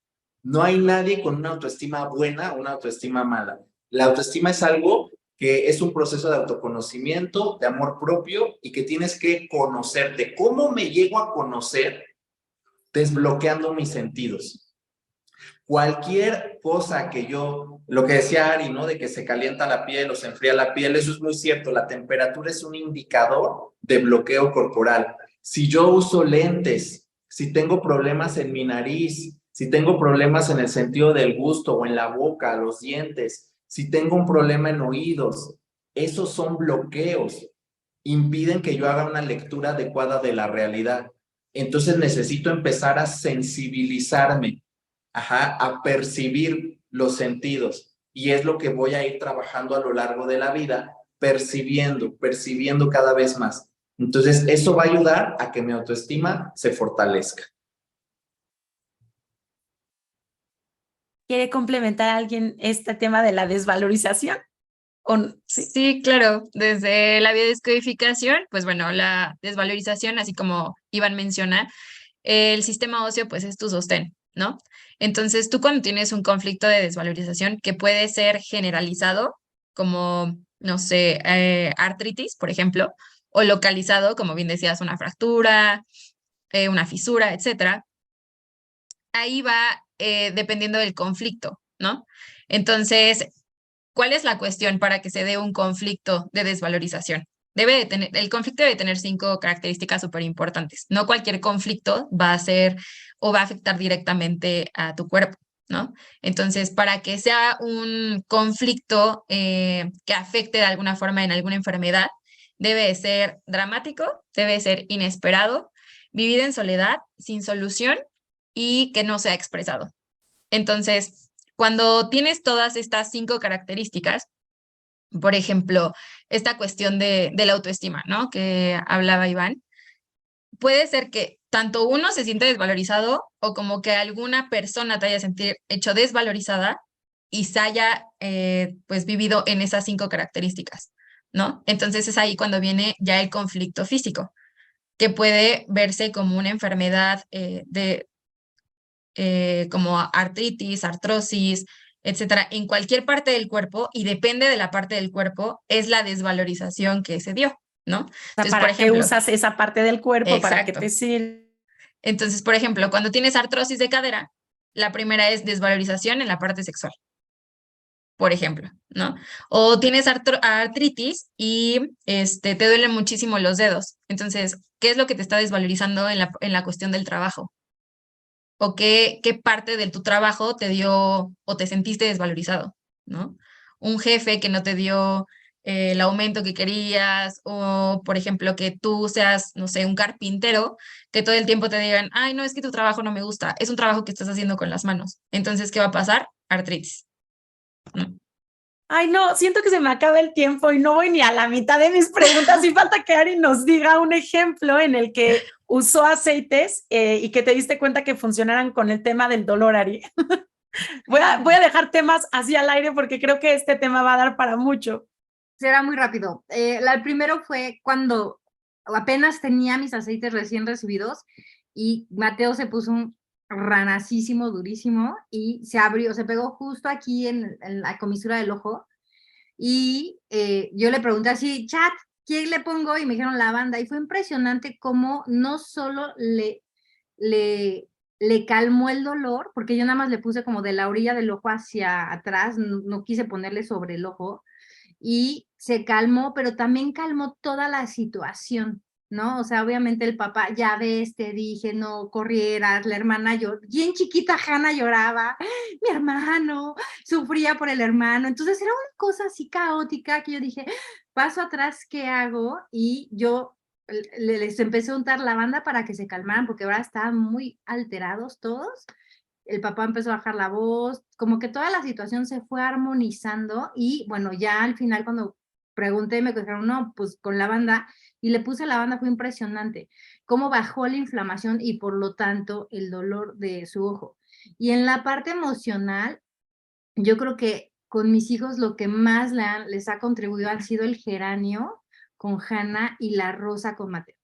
C: No hay nadie con una autoestima buena o una autoestima mala. La autoestima es algo que es un proceso de autoconocimiento, de amor propio y que tienes que conocerte. ¿Cómo me llego a conocer? Desbloqueando mis sentidos. Cualquier cosa que yo, lo que decía Ari, ¿no? De que se calienta la piel o se enfría la piel, eso es muy cierto. La temperatura es un indicador de bloqueo corporal. Si yo uso lentes, si tengo problemas en mi nariz, si tengo problemas en el sentido del gusto o en la boca, los dientes, si tengo un problema en oídos, esos son bloqueos. Impiden que yo haga una lectura adecuada de la realidad. Entonces necesito empezar a sensibilizarme, ajá, a percibir los sentidos. Y es lo que voy a ir trabajando a lo largo de la vida, percibiendo cada vez más. Entonces, eso va a ayudar a que mi autoestima se fortalezca.
A: ¿Quiere complementar a alguien este tema de la desvalorización? Sí.
B: Sí, claro, desde la biodescodificación, pues bueno, la desvalorización, así como Iván menciona, el sistema óseo pues es tu sostén, ¿no? Entonces tú cuando tienes un conflicto de desvalorización que puede ser generalizado, como, no sé, artritis, por ejemplo, o localizado, como bien decías, una fractura, una fisura, etcétera, ahí va dependiendo del conflicto, ¿no? Entonces, ¿cuál es la cuestión para que se dé un conflicto de desvalorización? El conflicto debe tener 5 características súper importantes. No cualquier conflicto va a ser o va a afectar directamente a tu cuerpo, ¿no? Entonces, para que sea un conflicto que afecte de alguna forma en alguna enfermedad, debe ser dramático, debe ser inesperado, vivido en soledad, sin solución y que no sea expresado. Entonces, cuando tienes todas estas 5 características, por ejemplo, esta cuestión de la autoestima, ¿no? Que hablaba Iván, puede ser que tanto uno se siente desvalorizado o como que alguna persona te haya sentido hecho desvalorizada y se haya pues vivido en esas 5 características, ¿no? Entonces es ahí cuando viene ya el conflicto físico, que puede verse como una enfermedad como artritis, artrosis, etcétera, en cualquier parte del cuerpo y depende de la parte del cuerpo, es la desvalorización que se dio, ¿no?
A: O sea,
B: Entonces,
A: ¿para
B: por
A: qué
B: ejemplo,
A: usas esa parte del cuerpo? ¿Para qué
B: exacto.
A: te sirve?
B: Entonces, por ejemplo, cuando tienes artrosis de cadera, la primera es desvalorización en la parte sexual, por ejemplo, ¿no? O tienes artritis y te duelen muchísimo los dedos. Entonces, ¿qué es lo que te está desvalorizando en la cuestión del trabajo? ¿O qué parte de tu trabajo te dio o te sentiste desvalorizado, ¿no? Un jefe que no te dio el aumento que querías, o por ejemplo, que tú seas, no sé, un carpintero, que todo el tiempo te digan, ay, no, es que tu trabajo no me gusta, es un trabajo que estás haciendo con las manos. Entonces, ¿qué va a pasar? Artritis, ¿no?
A: Ay, no, siento que se me acaba el tiempo y no voy ni a la mitad de mis preguntas. Y falta que Ari nos diga un ejemplo en el que usó aceites y que te diste cuenta que funcionaran con el tema del dolor, Ari. Voy a dejar temas así al aire porque creo que este tema va a dar para mucho.
D: Será muy rápido. El primero fue cuando apenas tenía mis aceites recién recibidos y Mateo se puso un ranacísimo, durísimo, y se abrió, se pegó justo aquí en la comisura del ojo. Y yo le pregunté así, chat, ¿quién le pongo? Y me dijeron lavanda. Y fue impresionante cómo no solo le calmó el dolor, porque yo nada más le puse como de la orilla del ojo hacia atrás, no quise ponerle sobre el ojo, y se calmó, pero también calmó toda la situación, ¿no? O sea, obviamente el papá, ya ves, te dije, no corrieras, la hermana bien chiquita Hannah lloraba, mi hermano, sufría por el hermano, entonces era una cosa así caótica que yo dije, paso atrás, ¿qué hago? Y yo les empecé a untar lavanda para que se calmaran, porque ahora estaban muy alterados todos. El papá empezó a bajar la voz, como que toda la situación se fue armonizando y bueno, ya al final cuando pregunté me dijeron, no, pues con lavanda, y le puse lavanda, fue impresionante, cómo bajó la inflamación y por lo tanto el dolor de su ojo. Y en la parte emocional, yo creo que con mis hijos lo que más les ha contribuido han sido el geranio con Hannah y la rosa con Mateo.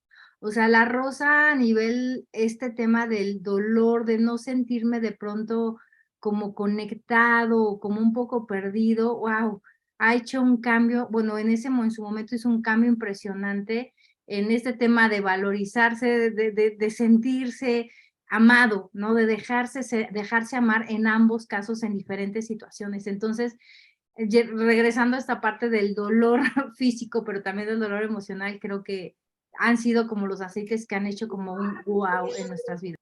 D: O sea, la rosa a nivel, este tema del dolor, de no sentirme de pronto como conectado o como un poco perdido, wow, ha hecho un cambio, bueno, en su momento hizo un cambio impresionante en este tema de valorizarse, de sentirse amado, ¿no? De dejarse amar en ambos casos, en diferentes situaciones. Entonces, regresando a esta parte del dolor físico, pero también del dolor emocional, creo que han sido como los aceites que han hecho como un wow en nuestras vidas.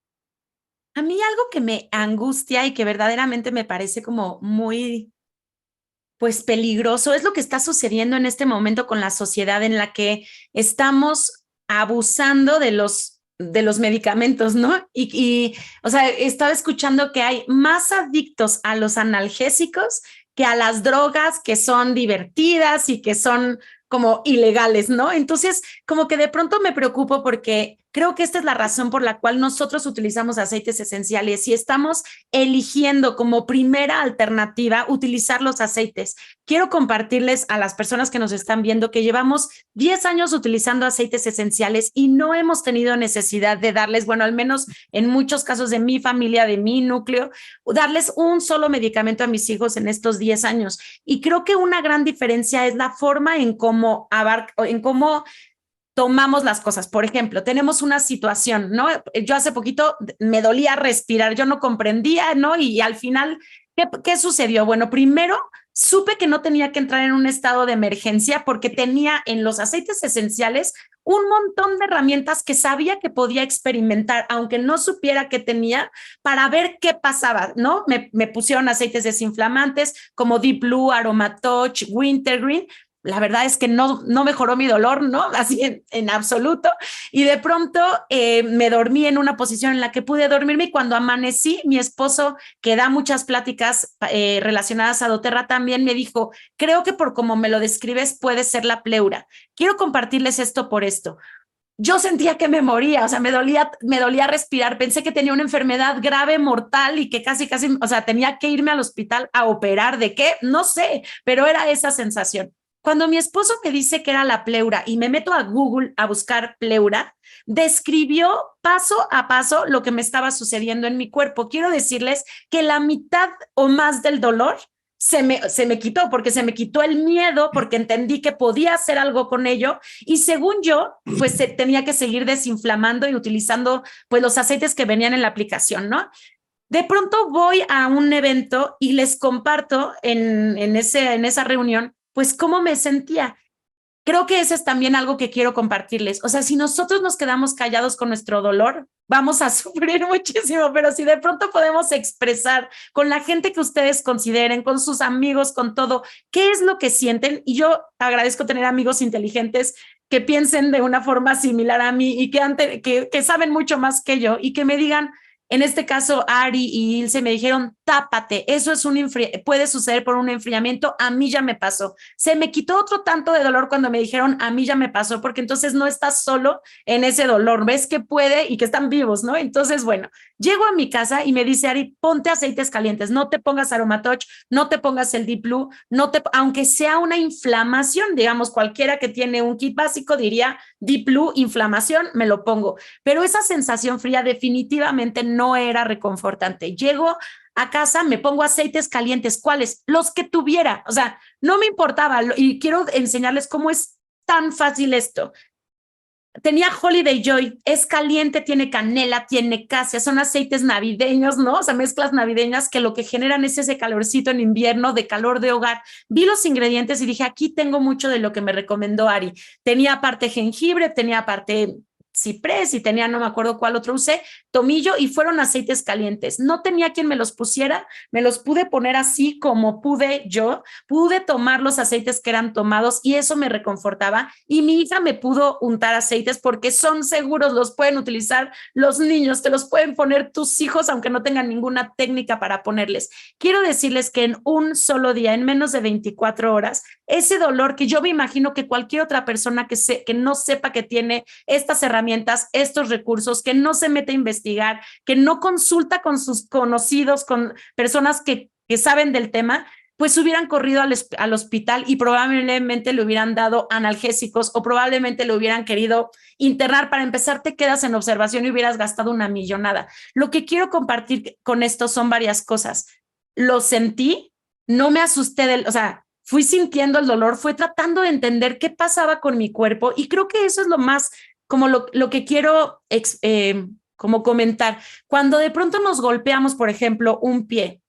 A: A mí algo que me angustia y que verdaderamente me parece como muy, pues peligroso es lo que está sucediendo en este momento con la sociedad en la que estamos abusando de los medicamentos, ¿no? O sea, estaba escuchando que hay más adictos a los analgésicos que a las drogas que son divertidas y que son como ilegales, ¿no? Entonces, como que de pronto me preocupo porque creo que esta es la razón por la cual nosotros utilizamos aceites esenciales y estamos eligiendo como primera alternativa utilizar los aceites. Quiero compartirles a las personas que nos están viendo que llevamos 10 años utilizando aceites esenciales y no hemos tenido necesidad de darles, bueno, al menos en muchos casos de mi familia, de mi núcleo, darles un solo medicamento a mis hijos en estos 10 años. Y creo que una gran diferencia es la forma en cómo tomamos las cosas. Por ejemplo, tenemos una situación, ¿no? Yo hace poquito me dolía respirar, yo no comprendía, ¿no? Y al final, ¿qué sucedió? Bueno, primero supe que no tenía que entrar en un estado de emergencia porque tenía en los aceites esenciales un montón de herramientas que sabía que podía experimentar, aunque no supiera qué tenía, para ver qué pasaba, ¿no? Me pusieron aceites desinflamantes como Deep Blue, Aromatouch, Wintergreen. La verdad es que no mejoró mi dolor, ¿no? Así en absoluto. Y de pronto me dormí en una posición en la que pude dormirme y cuando amanecí, mi esposo, que da muchas pláticas relacionadas a doTERRA, también me dijo, creo que por como me lo describes puede ser la pleura. Quiero compartirles esto por esto. Yo sentía que me moría, o sea, me dolía respirar, pensé que tenía una enfermedad grave, mortal y que casi, o sea, tenía que irme al hospital a operar. ¿De qué? No sé, pero era esa sensación. Cuando mi esposo me dice que era la pleura y me meto a Google a buscar pleura, describió paso a paso lo que me estaba sucediendo en mi cuerpo. Quiero decirles que la mitad o más del dolor se me quitó, porque se me quitó el miedo, porque entendí que podía hacer algo con ello y según yo, pues tenía que seguir desinflamando y utilizando pues los aceites que venían en la aplicación, ¿no? De pronto voy a un evento y les comparto en esa reunión, pues cómo me sentía. Creo que ese es también algo que quiero compartirles. O sea, si nosotros nos quedamos callados con nuestro dolor, vamos a sufrir muchísimo, pero si de pronto podemos expresar con la gente que ustedes consideren, con sus amigos, con todo, qué es lo que sienten. Y yo agradezco tener amigos inteligentes que piensen de una forma similar a mí y que saben mucho más que yo y que me digan, en este caso, Ari y Ilse me dijeron, tápate, eso es puede suceder por un enfriamiento, a mí ya me pasó. Se me quitó otro tanto de dolor cuando me dijeron, a mí ya me pasó, porque entonces no estás solo en ese dolor, ves que puede y que están vivos, ¿no? Entonces, bueno, llego a mi casa y me dice Ari, ponte aceites calientes, no te pongas Aromatouch, no te pongas el Deep Blue, aunque sea una inflamación, digamos, cualquiera que tiene un kit básico diría Deep Blue, inflamación, me lo pongo, pero esa sensación fría definitivamente no era reconfortante. Llego a casa, me pongo aceites calientes, ¿cuáles? Los que tuviera, o sea, no me importaba y quiero enseñarles cómo es tan fácil esto. Tenía Holiday Joy, es caliente, tiene canela, tiene casia, son aceites navideños, ¿no? O sea, mezclas navideñas que lo que generan es ese calorcito en invierno, de calor de hogar. Vi los ingredientes y dije, aquí tengo mucho de lo que me recomendó Ari. Tenía aparte jengibre, tenía aparte ciprés y tenía, no me acuerdo cuál otro usé, tomillo y fueron aceites calientes. No tenía quien me los pusiera, me los pude poner así como pude yo, pude tomar los aceites que eran tomados y eso me reconfortaba y mi hija me pudo untar aceites porque son seguros, los pueden utilizar los niños, te los pueden poner tus hijos aunque no tengan ninguna técnica para ponerles. Quiero decirles que en un solo día, en menos de 24 horas, ese dolor que yo me imagino que cualquier otra persona que no sepa que tiene estas herramientas, estos recursos, que no se mete a investigar, que no consulta con sus conocidos, con personas que saben del tema, pues hubieran corrido al hospital y probablemente le hubieran dado analgésicos o probablemente le hubieran querido internar. Para empezar, te quedas en observación y hubieras gastado una millonada. Lo que quiero compartir con esto son varias cosas. Lo sentí, no me asusté o sea, fui sintiendo el dolor, fui tratando de entender qué pasaba con mi cuerpo y creo que eso es lo más como lo que quiero como comentar. Cuando de pronto nos golpeamos, por ejemplo, un pie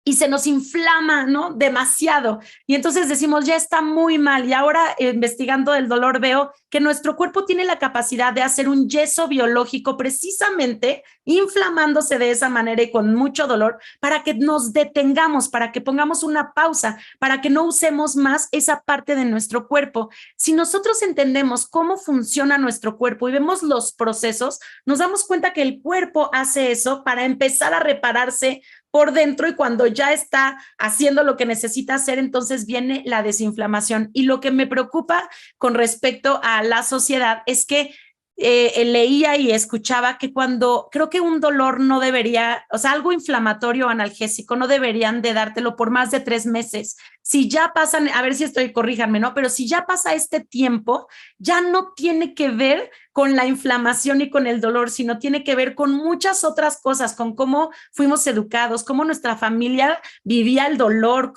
A: y se nos inflama, ¿no? Demasiado. Y entonces decimos, ya está muy mal. Y ahora investigando el dolor veo que nuestro cuerpo tiene la capacidad de hacer un yeso biológico precisamente inflamándose de esa manera y con mucho dolor para que nos detengamos, para que pongamos una pausa, para que no usemos más esa parte de nuestro cuerpo. Si nosotros entendemos cómo funciona nuestro cuerpo y vemos los procesos, nos damos cuenta que el cuerpo hace eso para empezar a repararse por dentro y cuando ya está haciendo lo que necesita hacer, entonces viene la desinflamación. Y lo que me preocupa con respecto a la sociedad es que leía y escuchaba que creo que un dolor no debería, o sea, algo inflamatorio o analgésico no deberían de dártelo por más de 3 meses. Si ya pasan, a ver si corríjanme, ¿no? Pero si ya pasa este tiempo, ya no tiene que ver con la inflamación y con el dolor, sino tiene que ver con muchas otras cosas, con cómo fuimos educados, cómo nuestra familia vivía el dolor,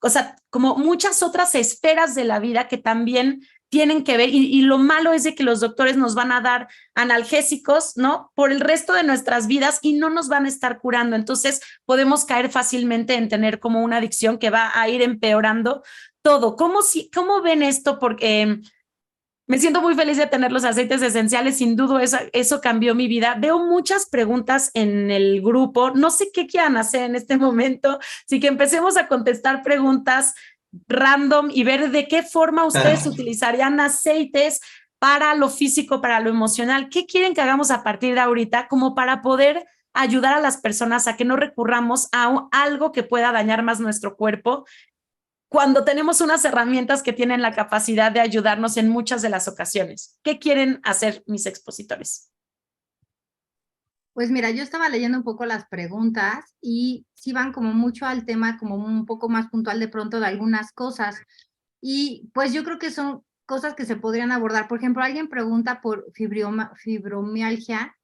A: o sea, como muchas otras esferas de la vida que también tienen que ver, y lo malo es de que los doctores nos van a dar analgésicos, ¿no? Por el resto de nuestras vidas y no nos van a estar curando. Entonces podemos caer fácilmente en tener como una adicción que va a ir empeorando todo. ¿Cómo ven esto? Porque me siento muy feliz de tener los aceites esenciales, sin duda eso cambió mi vida. Veo muchas preguntas en el grupo, no sé qué quieran hacer en este momento, así que empecemos a contestar preguntas random y ver de qué forma ustedes utilizarían aceites para lo físico, para lo emocional. ¿Qué quieren que hagamos a partir de ahorita como para poder ayudar a las personas a que no recurramos a algo que pueda dañar más nuestro cuerpo cuando tenemos unas herramientas que tienen la capacidad de ayudarnos en muchas de las ocasiones? ¿Qué quieren hacer mis expositores?
D: Pues mira, yo estaba leyendo un poco las preguntas y sí van como mucho al tema, como un poco más puntual de pronto de algunas cosas. Y pues yo creo que son cosas que se podrían abordar. Por ejemplo, alguien pregunta por fibromialgia,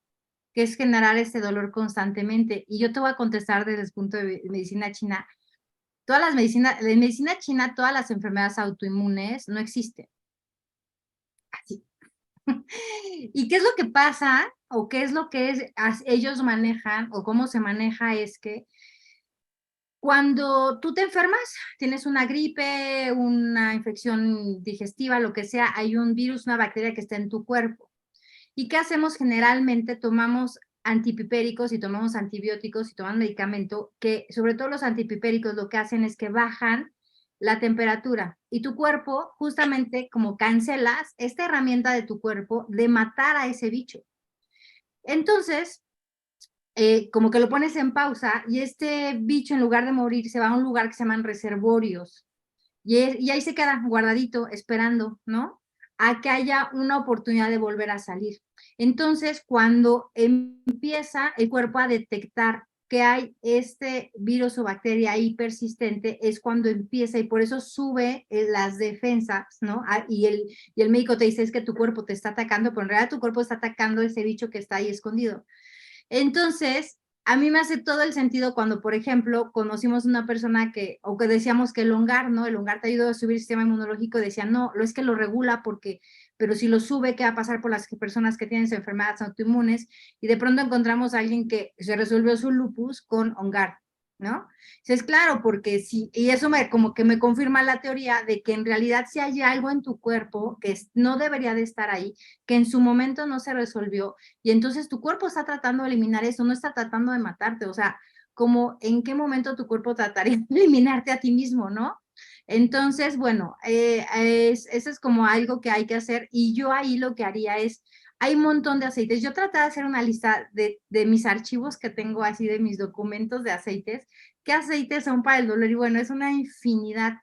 D: que es generar ese dolor constantemente. Y yo te voy a contestar desde el punto de medicina china. todas las medicinas, en medicina china, todas las enfermedades autoinmunes no existen. Así. ¿Y qué es lo que pasa? ¿O qué es lo que ellos manejan? ¿O cómo se maneja? Es que cuando tú te enfermas, tienes una gripe, una infección digestiva, lo que sea, hay un virus, una bacteria que está en tu cuerpo. ¿Y qué hacemos generalmente? Tomamos antipipéricos y tomamos antibióticos y tomamos medicamento que, sobre todo los antipipéricos, lo que hacen es que bajan la temperatura y tu cuerpo justamente como cancelas esta herramienta de tu cuerpo de matar a ese bicho. Entonces, como que lo pones en pausa y este bicho en lugar de morir se va a un lugar que se llaman reservorios y ahí se queda guardadito esperando, ¿no? A que haya una oportunidad de volver a salir. Entonces, cuando empieza el cuerpo a detectar que hay este virus o bacteria ahí persistente, es cuando empieza y por eso sube las defensas, ¿no? Y el médico te dice es que tu cuerpo te está atacando, pero en realidad tu cuerpo está atacando ese bicho que está ahí escondido. Entonces, a mí me hace todo el sentido cuando, por ejemplo, conocimos una persona o que decíamos que el Ongar, ¿no? El Ongar te ayuda a subir el sistema inmunológico, decía, no, es que lo regula pero si lo sube, ¿qué va a pasar por las personas que tienen enfermedades autoinmunes? Y de pronto encontramos a alguien que se resolvió su lupus con Ongar, ¿no? Es claro, porque sí, y eso como que me confirma la teoría de que en realidad si hay algo en tu cuerpo que no debería de estar ahí, que en su momento no se resolvió, y entonces tu cuerpo está tratando de eliminar eso, no está tratando de matarte, o sea, como en qué momento tu cuerpo trataría de eliminarte a ti mismo, ¿no? Entonces, bueno, eso es como algo que hay que hacer, y yo ahí lo que haría es, hay un montón de aceites. Yo traté de hacer una lista de mis archivos que tengo así, de mis documentos de aceites, qué aceites son para el dolor, y bueno, es una infinidad.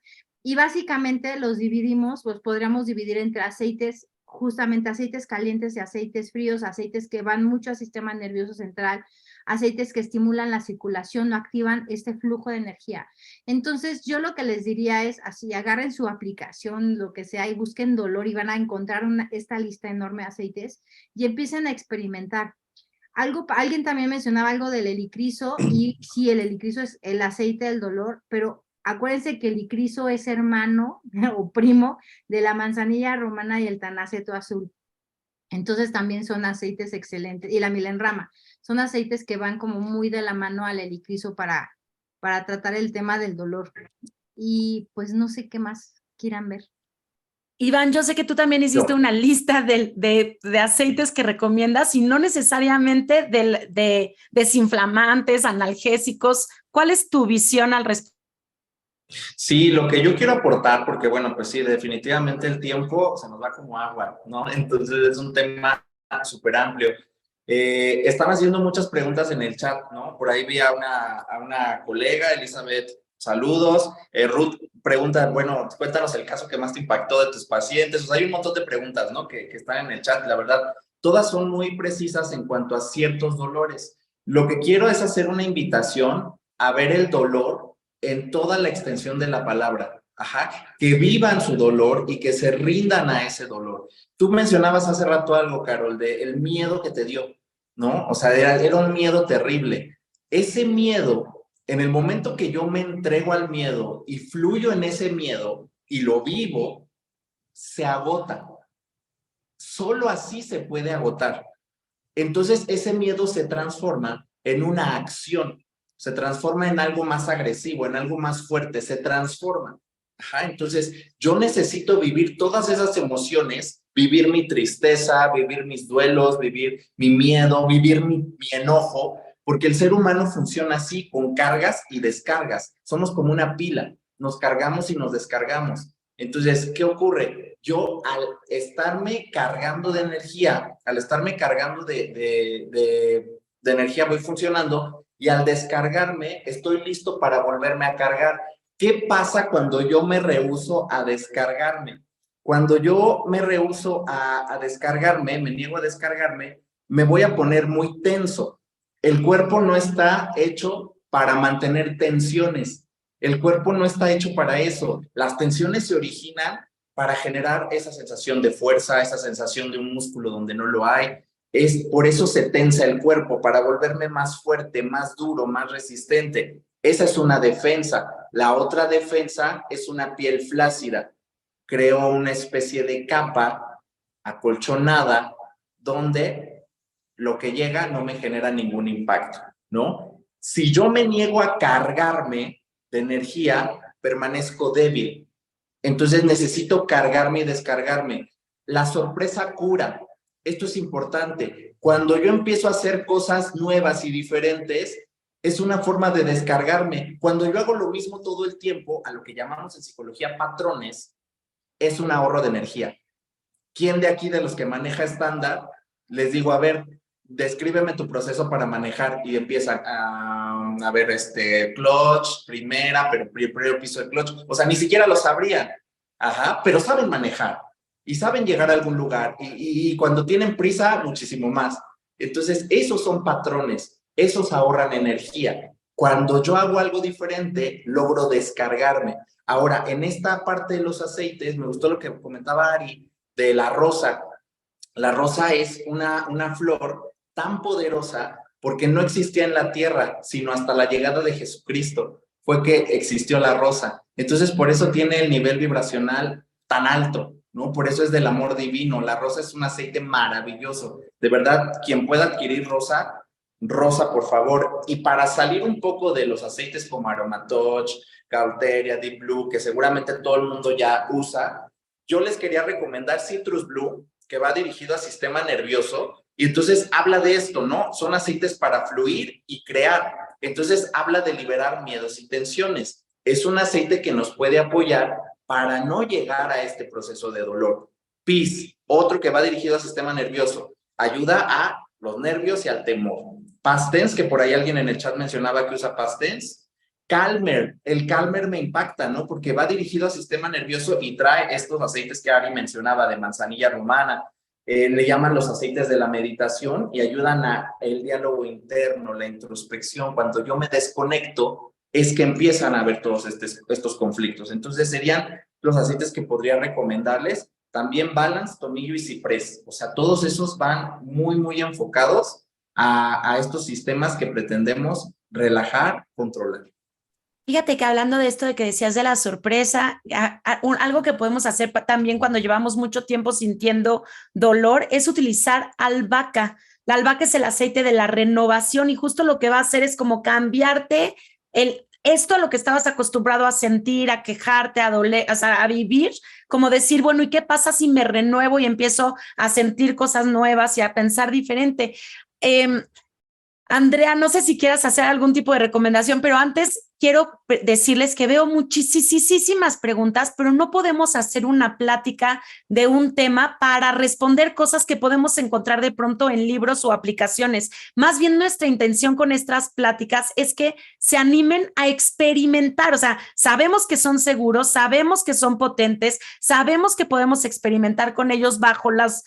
D: Y básicamente los dividimos, pues podríamos dividir entre aceites, justamente aceites calientes y aceites fríos, aceites que van mucho al sistema nervioso central, aceites que estimulan la circulación, no activan este flujo de energía. Entonces, yo lo que les diría es así, agarren su aplicación, lo que sea, y busquen dolor y van a encontrar esta lista enorme de aceites y empiecen a experimentar. Alguien también mencionaba algo del helicriso, y sí, el helicriso es el aceite del dolor, pero acuérdense que el helicriso es hermano o primo de la manzanilla romana y el tanaceto azul. Entonces también son aceites excelentes, y la milenrama, son aceites que van como muy de la mano al helicriso para tratar el tema del dolor. Y pues no sé qué más quieran ver.
A: Iván, yo sé que tú también hiciste una lista de aceites que recomiendas y no necesariamente de desinflamantes, analgésicos. ¿Cuál es tu visión al respecto?
C: Sí, lo que yo quiero aportar, porque bueno, pues sí, definitivamente el tiempo se nos va como agua, ¿no? Entonces es un tema súper amplio. Están haciendo muchas preguntas en el chat, ¿no? Por ahí vi a una colega, Elizabeth, saludos. Ruth pregunta, bueno, cuéntanos el caso que más te impactó de tus pacientes. O sea, hay un montón de preguntas, ¿no? Que están en el chat, la verdad, todas son muy precisas en cuanto a ciertos dolores. Lo que quiero es hacer una invitación a ver el dolor en toda la extensión de la palabra. Ajá, que vivan su dolor y que se rindan a ese dolor. Tú mencionabas hace rato algo, Carol, de el miedo que te dio, ¿no? O sea, era un miedo terrible. Ese miedo, en el momento que yo me entrego al miedo y fluyo en ese miedo y lo vivo, se agota. Solo así se puede agotar. Entonces, ese miedo se transforma en una acción, se transforma en algo más agresivo, en algo más fuerte, se transforma. Ajá, entonces, yo necesito vivir todas esas emociones, vivir mi tristeza, vivir mis duelos, vivir mi miedo, vivir mi enojo, porque el ser humano funciona así, con cargas y descargas. Somos como una pila, nos cargamos y nos descargamos. Entonces, ¿qué ocurre? Yo al estarme cargando de energía, al estarme cargando de energía voy funcionando, y al descargarme estoy listo para volverme a cargar. ¿Qué pasa cuando yo me rehúso a descargarme? Cuando yo me rehúso a descargarme, me niego a descargarme, me voy a poner muy tenso. El cuerpo no está hecho para mantener tensiones. El cuerpo no está hecho para eso. Las tensiones se originan para generar esa sensación de fuerza, esa sensación de un músculo donde no lo hay. Por eso se tensa el cuerpo, para volverme más fuerte, más duro, más resistente. Esa es una defensa. La otra defensa es una piel flácida. Creo una especie de capa acolchonada donde lo que llega no me genera ningún impacto, ¿no? Si yo me niego a cargarme de energía, permanezco débil. Entonces necesito cargarme y descargarme. La sorpresa cura. Esto es importante. Cuando yo empiezo a hacer cosas nuevas y diferentes, es una forma de descargarme. Cuando yo hago lo mismo todo el tiempo, a lo que llamamos en psicología patrones, es un ahorro de energía. ¿Quién de aquí, de los que maneja estándar, les digo, a ver, descríbeme tu proceso para manejar? Y empiezan a ver, clutch, primera, pero primer piso de clutch. O sea, ni siquiera lo sabrían. Ajá, pero saben manejar y saben llegar a algún lugar. Y cuando tienen prisa, muchísimo más. Entonces, esos son patrones, esos ahorran energía. Cuando yo hago algo diferente, logro descargarme. Ahora, en esta parte de los aceites, me gustó lo que comentaba Ari, de la rosa. La rosa es una flor tan poderosa porque no existía en la tierra, sino hasta la llegada de Jesucristo fue que existió la rosa. Entonces, por eso tiene el nivel vibracional tan alto, ¿no? Por eso es del amor divino. La rosa es un aceite maravilloso. De verdad, quien pueda adquirir rosa, rosa, por favor. Y para salir un poco de los aceites como Aromatouch, Cauteria, Deep Blue, que seguramente todo el mundo ya usa, yo les quería recomendar Citrus Blue, que va dirigido al sistema nervioso, y entonces habla de esto, ¿no? Son aceites para fluir y crear. Entonces habla de liberar miedos y tensiones. Es un aceite que nos puede apoyar para no llegar a este proceso de dolor. Peace, otro que va dirigido al sistema nervioso, ayuda a los nervios y al temor. Past Tense, que por ahí alguien en el chat mencionaba que usa Past Tense. Calmer, el Calmer me impacta, ¿no? Porque va dirigido al sistema nervioso y trae estos aceites que Ari mencionaba de manzanilla romana. Le llaman los aceites de la meditación y ayudan a el diálogo interno, la introspección. Cuando yo me desconecto, es que empiezan a haber todos estos conflictos. Entonces serían los aceites que podría recomendarles. También Balance, Tomillo y Ciprés. O sea, todos esos van muy, muy enfocados a estos sistemas que pretendemos relajar, controlar.
A: Fíjate que hablando de esto de que decías de la sorpresa, algo que podemos hacer también cuando llevamos mucho tiempo sintiendo dolor es utilizar albahaca. La albahaca es el aceite de la renovación y justo lo que va a hacer es como cambiarte esto a lo que estabas acostumbrado a sentir, a quejarte, a doler, o sea, a vivir, como decir, bueno, ¿y qué pasa si me renuevo y empiezo a sentir cosas nuevas y a pensar diferente? Andrea, no sé si quieras hacer algún tipo de recomendación, pero antes quiero decirles que veo muchísimas preguntas, pero no podemos hacer una plática de un tema para responder cosas que podemos encontrar de pronto en libros o aplicaciones. Más bien nuestra intención con estas pláticas es que se animen a experimentar. O sea, sabemos que son seguros, sabemos que son potentes, sabemos que podemos experimentar con ellos bajo las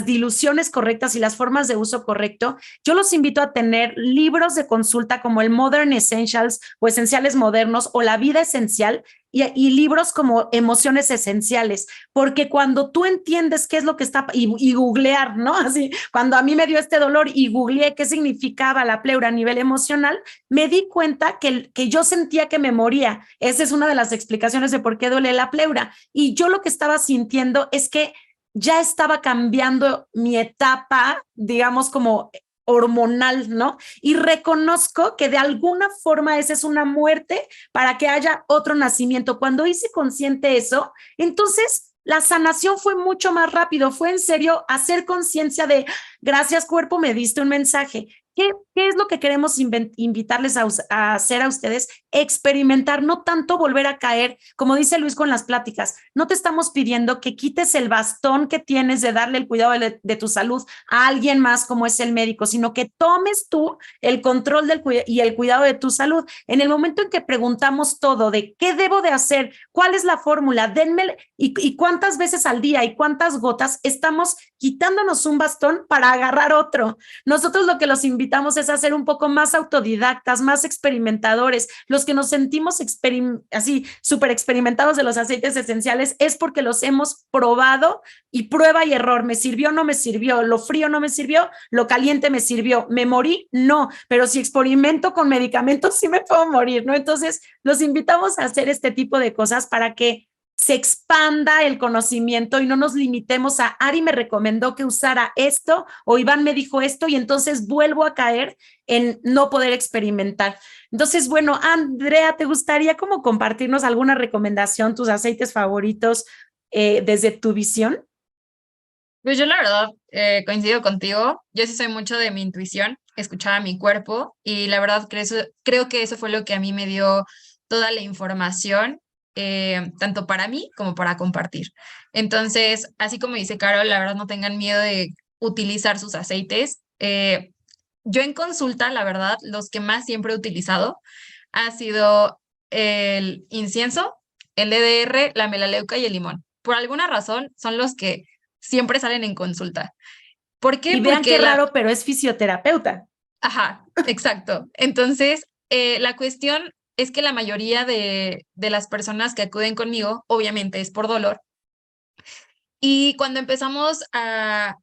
A: diluciones correctas y las formas de uso correcto. Yo los invito a tener libros de consulta como el Modern Essentials o Esenciales Modernos o La Vida Esencial y libros como Emociones Esenciales, porque cuando tú entiendes qué es lo que está, y googlear, ¿no? Así, cuando a mí me dio este dolor y googleé qué significaba la pleura a nivel emocional, me di cuenta que yo sentía que me moría. Esa es una de las explicaciones de por qué duele la pleura. Y yo lo que estaba sintiendo es que ya estaba cambiando mi etapa, digamos, como hormonal, ¿no? Y reconozco que de alguna forma esa es una muerte para que haya otro nacimiento. Cuando hice consciente eso, entonces la sanación fue mucho más rápido, fue en serio hacer conciencia de, gracias cuerpo, me diste un mensaje. ¿Qué es lo que queremos invitarles a hacer a ustedes? Experimentar, no tanto volver a caer, como dice Luis con las pláticas. No te estamos pidiendo que quites el bastón que tienes de darle el cuidado de tu salud a alguien más como es el médico, sino que tomes tú el control y el cuidado de tu salud. En el momento en que preguntamos todo de qué debo de hacer, cuál es la fórmula, denme y cuántas veces al día y cuántas gotas, estamos quitándonos un bastón para agarrar otro. Nosotros lo que los invitamos es a ser un poco más autodidactas, más experimentadores. Los que nos sentimos así súper experimentados de los aceites esenciales es porque los hemos probado y prueba y error. ¿Me sirvió? No me sirvió. ¿Lo frío no me sirvió? ¿Lo caliente me sirvió? ¿Me morí? No. Pero si experimento con medicamentos, sí me puedo morir, ¿no? Entonces, los invitamos a hacer este tipo de cosas para que se expanda el conocimiento y no nos limitemos a Ari me recomendó que usara esto o Iván me dijo esto y entonces vuelvo a caer en no poder experimentar. Entonces, bueno, Andrea, ¿te gustaría como compartirnos alguna recomendación, tus aceites favoritos desde tu visión?
B: Pues yo la verdad coincido contigo. Yo sí soy mucho de mi intuición, escuchar a mi cuerpo y la verdad creo que eso fue lo que a mí me dio toda la información, tanto para mí como para compartir. Entonces, así como dice Carol, la verdad no tengan miedo de utilizar sus aceites. Yo en consulta, la verdad, los que más siempre he utilizado ha sido el incienso, el EDR, la melaleuca y el limón. Por alguna razón son los que siempre salen en consulta. ¿Por qué?
A: Y vean
B: Porque
A: qué raro, pero es fisioterapeuta.
B: Ajá, exacto. Entonces, la cuestión es que la mayoría de las personas que acuden conmigo, obviamente es por dolor. Y cuando empezamos a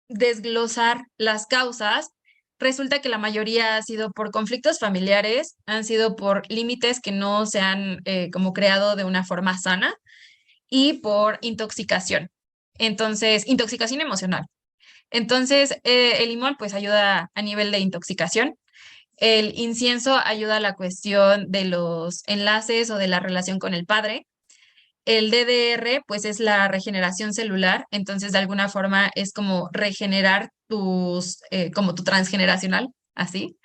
B: desglosar las causas, resulta que la mayoría ha sido por conflictos familiares, han sido por límites que no se han como creado de una forma sana y por intoxicación. Entonces, intoxicación emocional. Entonces, el limón pues ayuda a nivel de intoxicación. El incienso ayuda a la cuestión de los enlaces o de la relación con el padre. El DDR pues es la regeneración celular, entonces de alguna forma es como regenerar como tu transgeneracional, así.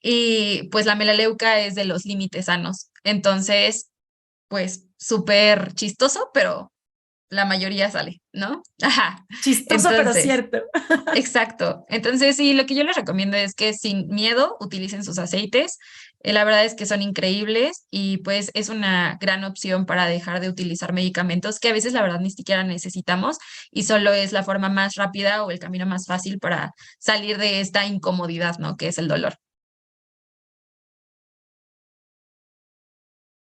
B: Y pues la melaleuca es de los límites sanos. Entonces, pues súper chistoso, pero la mayoría sale, ¿no? Ajá.
A: Chistoso, pero
B: Entonces,
A: cierto.
B: exacto. Entonces, sí, lo que yo les recomiendo es que sin miedo utilicen sus aceites. La verdad es que son increíbles y pues es una gran opción para dejar de utilizar medicamentos que a veces la verdad ni siquiera necesitamos y solo es la forma más rápida o el camino más fácil para salir de esta incomodidad, ¿no? Que es el dolor.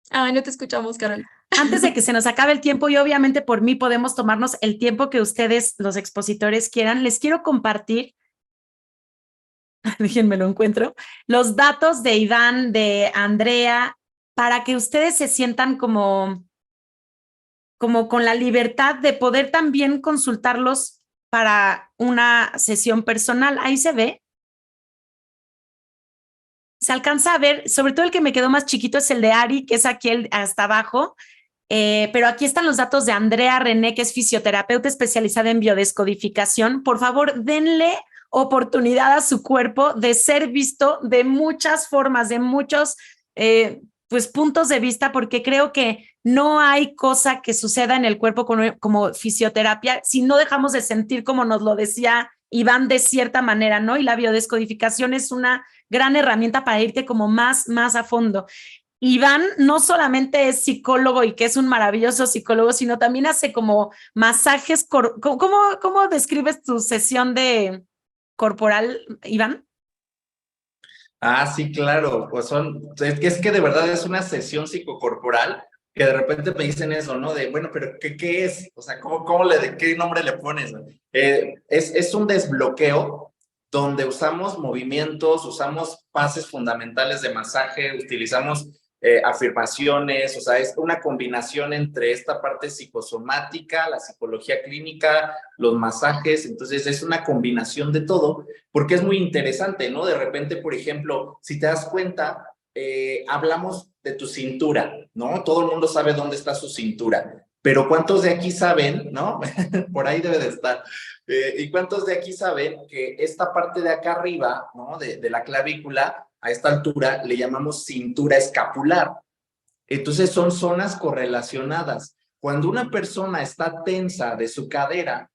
B: Ah, no te escuchamos, Carol.
A: Antes de que se nos acabe el tiempo y obviamente por mí podemos tomarnos el tiempo que ustedes, los expositores, quieran, les quiero compartir, déjenme lo encuentro, los datos de Iván, de Andrea, para que ustedes se sientan como con la libertad de poder también consultarlos para una sesión personal. Ahí se ve. Se alcanza a ver, sobre todo el que me quedó más chiquito es el de Ari, que es aquí hasta abajo. Pero aquí están los datos de Andrea René, que es fisioterapeuta especializada en biodescodificación. Por favor, denle oportunidad a su cuerpo de ser visto de muchas formas, de muchos pues, puntos de vista, porque creo que no hay cosa que suceda en el cuerpo como fisioterapia si no dejamos de sentir como nos lo decía Iván de cierta manera, ¿no? Y la biodescodificación es una gran herramienta para irte como más a fondo. Iván no solamente es psicólogo y que es un maravilloso psicólogo, sino también hace como masajes. ¿Cómo describes tu sesión de corporal, Iván?
C: Ah, sí, claro, pues es que de verdad es una sesión psicocorporal que de repente me dicen eso, ¿no? De, bueno, pero ¿qué es? O sea, ¿qué nombre le pones? Es un desbloqueo donde usamos movimientos, usamos pases fundamentales de masaje, utilizamos afirmaciones, o sea, es una combinación entre esta parte psicosomática, la psicología clínica, los masajes, entonces es una combinación de todo, porque es muy interesante, ¿no? De repente, por ejemplo, si te das cuenta, hablamos de tu cintura, ¿no? Todo el mundo sabe dónde está su cintura, pero ¿cuántos de aquí saben, no? Por ahí debe de estar. ¿Y cuántos de aquí saben que esta parte de acá arriba, ¿no? De la clavícula, a esta altura, le llamamos cintura escapular. Entonces son zonas correlacionadas. Cuando una persona está tensa de su cadera,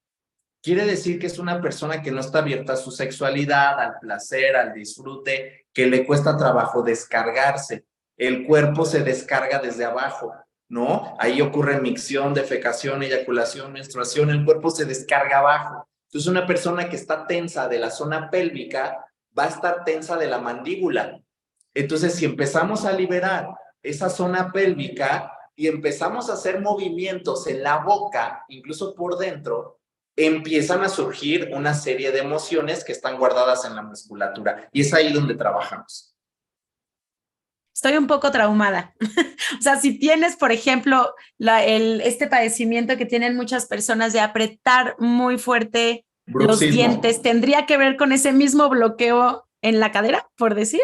C: quiere decir que es una persona que no está abierta a su sexualidad, al placer, al disfrute, que le cuesta trabajo descargarse. El cuerpo se descarga desde abajo. ¿no? Ahí ocurre micción, defecación, eyaculación, menstruación, el cuerpo se descarga abajo. Entonces, una persona que está tensa de la zona pélvica va a estar tensa de la mandíbula. Entonces, si empezamos a liberar esa zona pélvica y empezamos a hacer movimientos en la boca, incluso por dentro, empiezan a surgir una serie de emociones que están guardadas en la musculatura. Y es ahí donde trabajamos.
A: Estoy un poco traumada. O sea, si tienes, por ejemplo, este padecimiento que tienen muchas personas de apretar muy fuerte los dientes, ¿tendría que ver con ese mismo bloqueo en la cadera, por decir?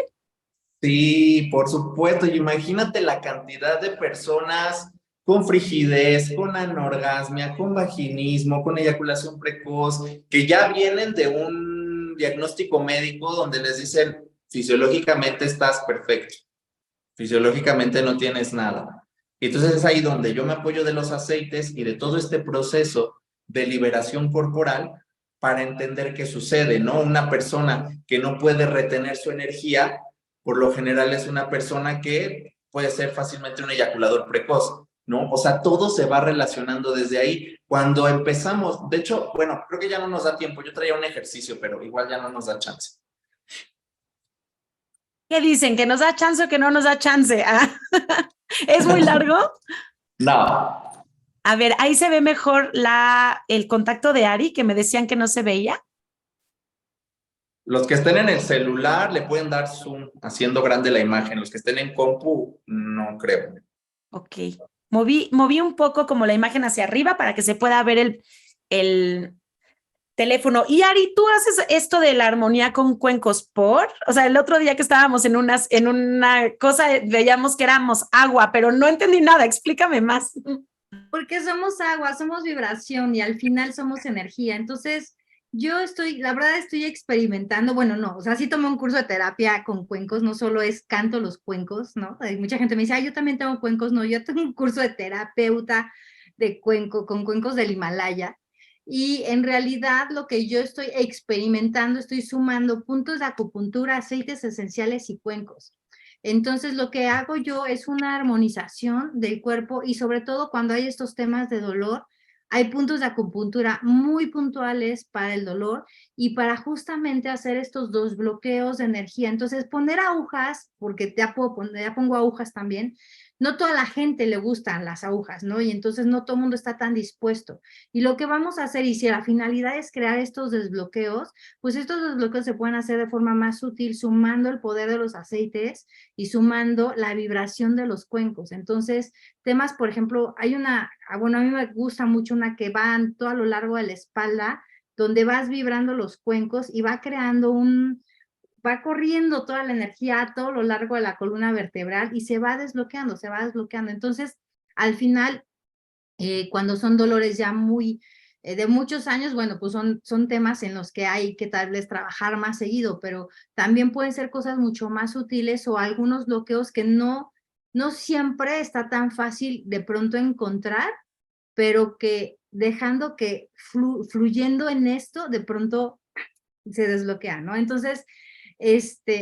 C: Sí, por supuesto. Y imagínate la cantidad de personas con frigidez, con anorgasmia, con vaginismo, con eyaculación precoz, que ya vienen de un diagnóstico médico donde les dicen, fisiológicamente estás perfecto, fisiológicamente no tienes nada. Y entonces es ahí donde yo me apoyo de los aceites y de todo este proceso de liberación corporal para entender qué sucede, ¿no? Una persona que no puede retener su energía, por lo general es una persona que puede ser fácilmente un eyaculador precoz, ¿no? O sea, todo se va relacionando desde ahí. Cuando empezamos, de hecho, bueno, creo que ya no nos da tiempo. Yo traía un ejercicio, pero igual ya no nos da chance.
A: ¿Qué dicen? ¿Que nos da chance o que no nos da chance? Ah, ¿es muy largo?
C: No.
A: A ver, ahí se ve mejor el contacto de Ari, que me decían que no se veía.
C: Los que estén en el celular le pueden dar zoom haciendo grande la imagen. Los que estén en compu, no creo.
A: Ok. Moví un poco como la imagen hacia arriba para que se pueda ver el teléfono. Y Ari, ¿tú haces esto de la armonía con cuencos por? O sea, el otro día que estábamos en una cosa, veíamos que éramos agua, pero no entendí nada. Explícame más.
D: Porque somos agua, somos vibración y al final somos energía. Entonces, la verdad estoy experimentando, bueno, no, o sea, sí tomé un curso de terapia con cuencos, no solo es canto los cuencos, ¿no? Hay mucha gente me dice, yo también tengo cuencos, no, yo tengo un curso de terapeuta de cuenco, con cuencos del Himalaya. Y en realidad lo que yo estoy experimentando, estoy sumando puntos de acupuntura, aceites esenciales y cuencos. Entonces, lo que hago yo es una armonización del cuerpo y sobre todo cuando hay estos temas de dolor, hay puntos de acupuntura muy puntuales para el dolor y para justamente hacer estos dos bloqueos de energía. Entonces, poner agujas, porque ya pongo agujas también, no toda la gente le gustan las agujas, ¿no? Y entonces no todo el mundo está tan dispuesto. Y lo que vamos a hacer, y si la finalidad es crear estos desbloqueos, pues estos desbloqueos se pueden hacer de forma más sutil, sumando el poder de los aceites y sumando la vibración de los cuencos. Entonces, temas, por ejemplo, bueno, a mí me gusta mucho una que va todo a lo largo de la espalda, donde vas vibrando los cuencos y va creando va corriendo toda la energía a todo lo largo de la columna vertebral y se va desbloqueando. Entonces, al final, cuando son dolores ya de muchos años, bueno, pues son temas en los que hay que tal vez trabajar más seguido, pero también pueden ser cosas mucho más sutiles o algunos bloqueos que no siempre está tan fácil de pronto encontrar, pero que dejando que fluyendo en esto, de pronto se desbloquea, ¿no? Entonces,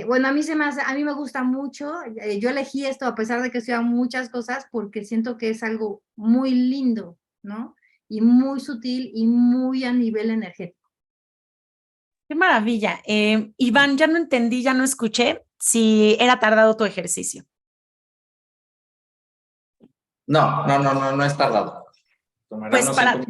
D: bueno, a mí me gusta mucho, yo elegí esto a pesar de que estudian muchas cosas porque siento que es algo muy lindo, ¿no? Y muy sutil y muy a nivel energético.
A: Qué maravilla. Iván, ya no entendí, ya no escuché si era tardado tu ejercicio.
C: No es tardado. Tomará
A: Pues para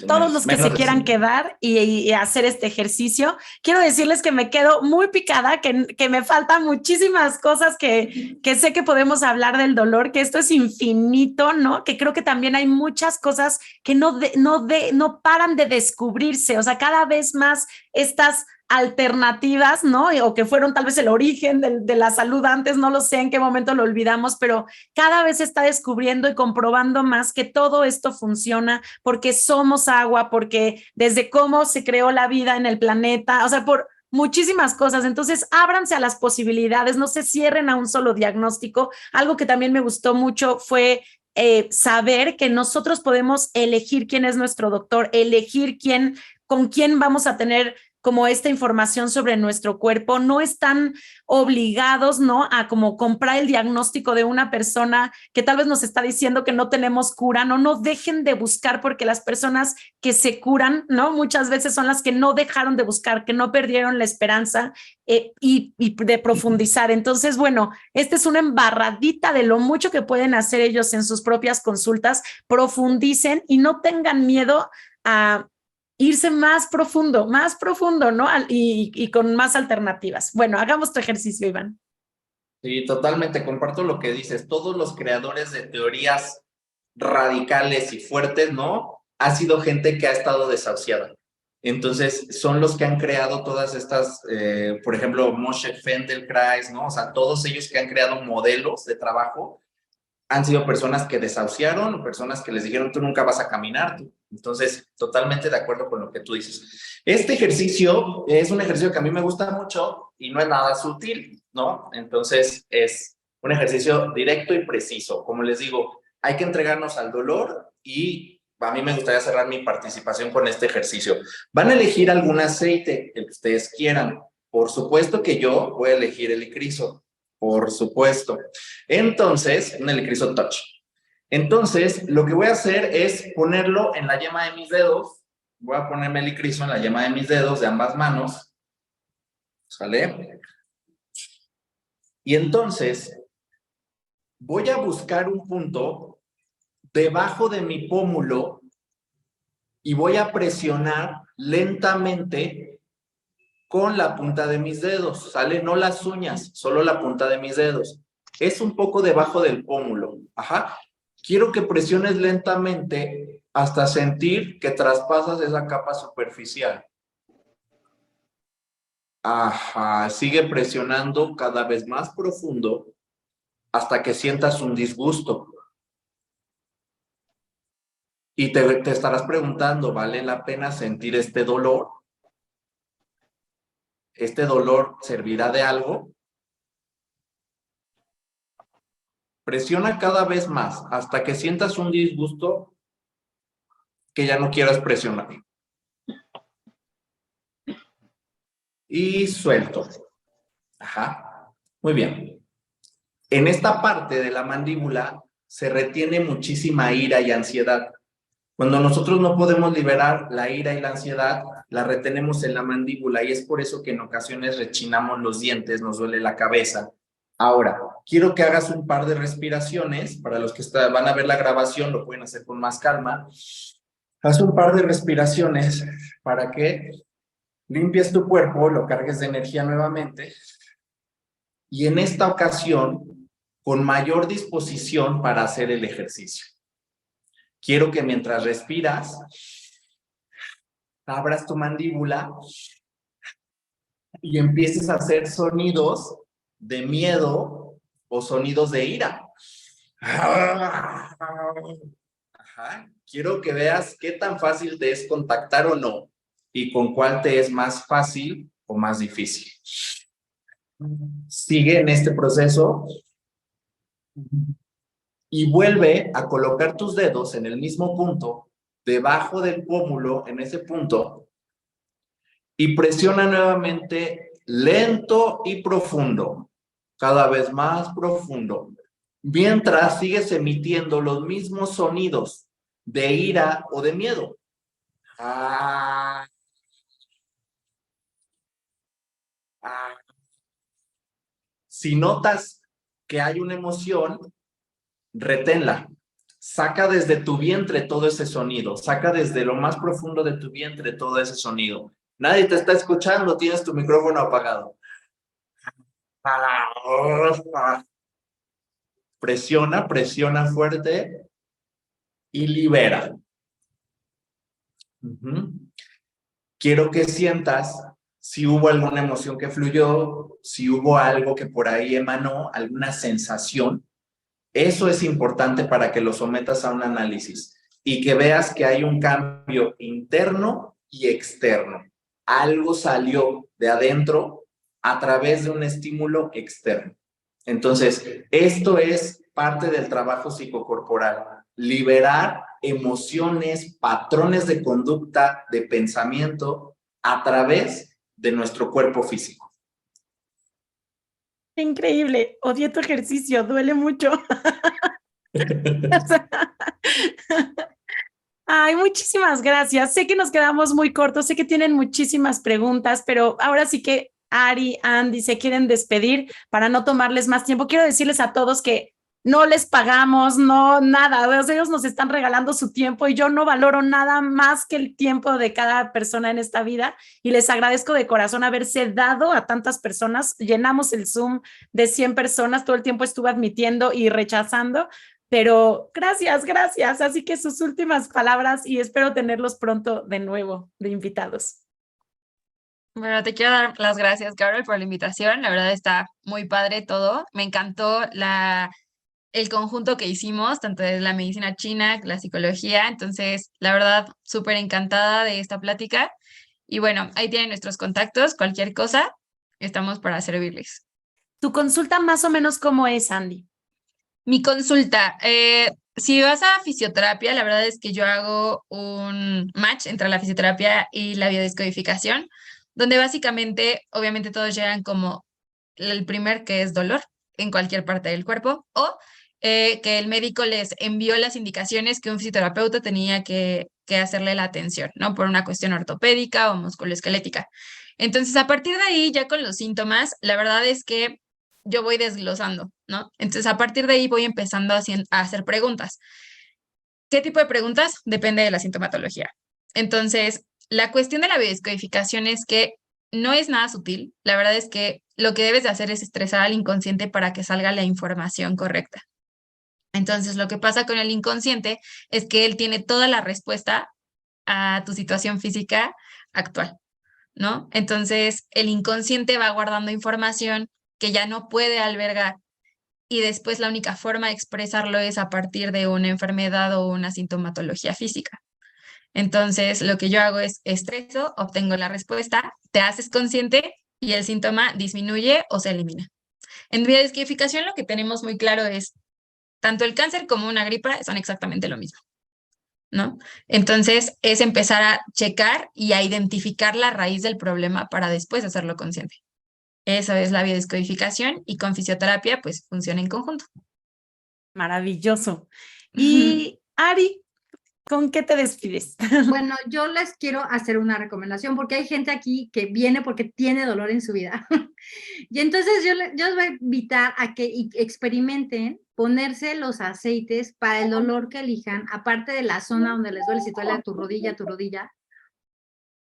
A: todos los que se quieran quedar y hacer este ejercicio, quiero decirles que me quedo muy picada, que me faltan muchísimas cosas que sé que podemos hablar del dolor, que esto es infinito, ¿no? Que creo que también hay muchas cosas que no paran de descubrirse, o sea, cada vez más estas alternativas, ¿no? O que fueron tal vez el origen de la salud antes, no lo sé en qué momento lo olvidamos, pero cada vez se está descubriendo y comprobando más que todo esto funciona porque somos agua, porque desde cómo se creó la vida en el planeta, o sea, por muchísimas cosas. Entonces, ábranse a las posibilidades, no se cierren a un solo diagnóstico. Algo que también me gustó mucho fue saber que nosotros podemos elegir quién es nuestro doctor, elegir con quién vamos a tener como esta información sobre nuestro cuerpo, no están obligados, ¿no? A como comprar el diagnóstico de una persona que tal vez nos está diciendo que no tenemos cura, no dejen de buscar, porque las personas que se curan, ¿no? Muchas veces son las que no dejaron de buscar, que no perdieron la esperanza y de profundizar. Entonces, bueno, esta es una embarradita de lo mucho que pueden hacer ellos en sus propias consultas. Profundicen y no tengan miedo a irse más profundo, ¿no? Y con más alternativas. Bueno, hagamos tu ejercicio, Iván.
C: Sí, totalmente, comparto lo que dices. Todos los creadores de teorías radicales y fuertes, ¿no? Ha sido gente que ha estado desahuciada. Entonces, son los que han creado todas estas, por ejemplo, Moshe Feldenkrais, ¿no? O sea, todos ellos que han creado modelos de trabajo han sido personas que desahuciaron, personas que les dijeron, tú nunca vas a caminar. Entonces, totalmente de acuerdo con lo que tú dices. Este ejercicio es un ejercicio que a mí me gusta mucho y no es nada sutil, ¿no? Entonces, es un ejercicio directo y preciso. Como les digo, hay que entregarnos al dolor y a mí me gustaría cerrar mi participación con este ejercicio. Van a elegir algún aceite, el que ustedes quieran. Por supuesto que yo voy a elegir el Licrizo. Por supuesto. Entonces, un Licrizo Touch. Entonces, lo que voy a hacer es ponerlo en la yema de mis dedos. Voy a ponerme el Licrizo en la yema de mis dedos de ambas manos. ¿Sale? Y entonces, voy a buscar un punto debajo de mi pómulo y voy a presionar lentamente con la punta de mis dedos, ¿sale? No las uñas, solo la punta de mis dedos. Es un poco debajo del pómulo, ajá. Quiero que presiones lentamente hasta sentir que traspasas esa capa superficial. Ajá, sigue presionando cada vez más profundo hasta que sientas un disgusto. Y te estarás preguntando, ¿vale la pena sentir este dolor? ¿Este dolor servirá de algo? Presiona cada vez más hasta que sientas un disgusto que ya no quieras presionar. Y suelto. Ajá. Muy bien. En esta parte de la mandíbula se retiene muchísima ira y ansiedad. Cuando nosotros no podemos liberar la ira y la ansiedad, la retenemos en la mandíbula y es por eso que en ocasiones rechinamos los dientes, nos duele la cabeza. Ahora, quiero que hagas un par de respiraciones. Para los que van a ver la grabación, lo pueden hacer con más calma. Haz un par de respiraciones para que limpies tu cuerpo, lo cargues de energía nuevamente. Y en esta ocasión, con mayor disposición para hacer el ejercicio. Quiero que mientras respiras, abras tu mandíbula y empieces a hacer sonidos de miedo o sonidos de ira. Ajá. Quiero que veas qué tan fácil te es contactar o no y con cuál te es más fácil o más difícil. Sigue en este proceso y vuelve a colocar tus dedos en el mismo punto, debajo del pómulo, en ese punto, y presiona nuevamente lento y profundo, cada vez más profundo, mientras sigues emitiendo los mismos sonidos de ira o de miedo. Si notas que hay una emoción, reténla. Saca desde tu vientre todo ese sonido. Saca desde lo más profundo de tu vientre todo ese sonido. Nadie te está escuchando, tienes tu micrófono apagado. Presiona, presiona fuerte y libera. Quiero que sientas si hubo alguna emoción que fluyó, si hubo algo que por ahí emanó, alguna sensación. Eso es importante para que lo sometas a un análisis y que veas que hay un cambio interno y externo. Algo salió de adentro a través de un estímulo externo. Entonces, esto es parte del trabajo psicocorporal. Liberar emociones, patrones de conducta, de pensamiento, a través de nuestro cuerpo físico.
A: Increíble. Odié tu ejercicio, duele mucho. Ay, muchísimas gracias. Sé que nos quedamos muy cortos, sé que tienen muchísimas preguntas, pero ahora sí que Ari, Andy, se quieren despedir para no tomarles más tiempo. Quiero decirles a todos que no les pagamos, no, nada. O sea, ellos nos están regalando su tiempo y yo no valoro nada más que el tiempo de cada persona en esta vida y les agradezco de corazón haberse dado a tantas personas. Llenamos el Zoom de 100 personas, todo el tiempo estuve admitiendo y rechazando. Pero gracias, gracias. Así que sus últimas palabras y espero tenerlos pronto de nuevo de invitados.
B: Bueno, te quiero dar las gracias, Carol, por la invitación. La verdad está muy padre todo. Me encantó el conjunto que hicimos, tanto de la medicina china, la psicología. Entonces, la verdad, súper encantada de esta plática. Y bueno, ahí tienen nuestros contactos. Cualquier cosa, estamos para servirles.
A: ¿Tu consulta más o menos cómo es, Andy?
B: Mi consulta, si vas a fisioterapia, la verdad es que yo hago un match entre la fisioterapia y la biodescodificación, donde básicamente, obviamente todos llegan como el primer que es dolor en cualquier parte del cuerpo, o que el médico les envió las indicaciones que un fisioterapeuta tenía que hacerle la atención, ¿no? Por una cuestión ortopédica o musculoesquelética. Entonces, a partir de ahí, ya con los síntomas, la verdad es que yo voy desglosando, ¿no? Entonces, a partir de ahí voy empezando a hacer preguntas. ¿Qué tipo de preguntas? Depende de la sintomatología. Entonces, la cuestión de la biodescodificación es que no es nada sutil. La verdad es que lo que debes de hacer es estresar al inconsciente para que salga la información correcta. Entonces, lo que pasa con el inconsciente es que él tiene toda la respuesta a tu situación física actual, ¿no? Entonces, el inconsciente va guardando información que ya no puede albergar y después la única forma de expresarlo es a partir de una enfermedad o una sintomatología física. Entonces, lo que yo hago es estreso, obtengo la respuesta, te haces consciente y el síntoma disminuye o se elimina. En biodescodificación lo que tenemos muy claro es tanto el cáncer como una gripa son exactamente lo mismo, ¿no? Entonces, es empezar a checar y a identificar la raíz del problema para después hacerlo consciente. Eso es la biodescodificación y con fisioterapia, pues funciona en conjunto.
A: Maravilloso. Y Ari, ¿con qué te despides?
D: Bueno, yo les quiero hacer una recomendación porque hay gente aquí que viene porque tiene dolor en su vida. Y entonces yo les voy a invitar a que experimenten ponerse los aceites para el dolor que elijan, aparte de la zona donde les duele, si duele a tu rodilla,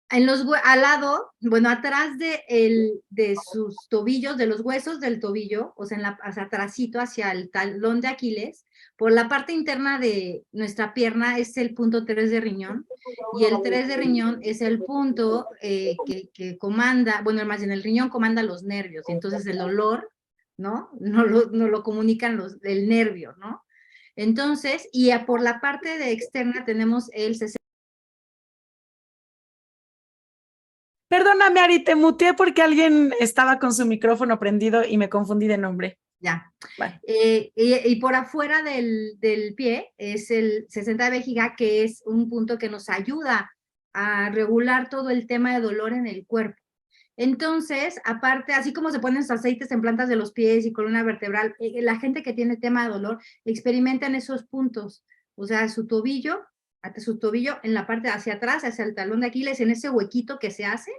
D: al lado, bueno, atrás de sus tobillos, de los huesos del tobillo, o sea, hacia atrásito, hacia el talón de Aquiles, por la parte interna de nuestra pierna es el punto 3 de riñón, y el 3 de riñón es el punto que comanda, bueno, más bien el riñón comanda los nervios, y entonces el dolor, ¿no? No lo comunican el nervio, ¿no? Entonces, y por la parte de externa tenemos el
A: Perdóname, Ari, te muteé porque alguien estaba con su micrófono prendido y me confundí de nombre.
D: Ya.
A: Vale.
D: Y por afuera del pie es el 60 de vejiga, que es un punto que nos ayuda a regular todo el tema de dolor en el cuerpo. Entonces, aparte, así como se ponen sus aceites en plantas de los pies y columna vertebral, la gente que tiene tema de dolor experimenta en esos puntos, o sea, su tobillo en la parte hacia atrás, hacia el talón de Aquiles, en ese huequito que se hace,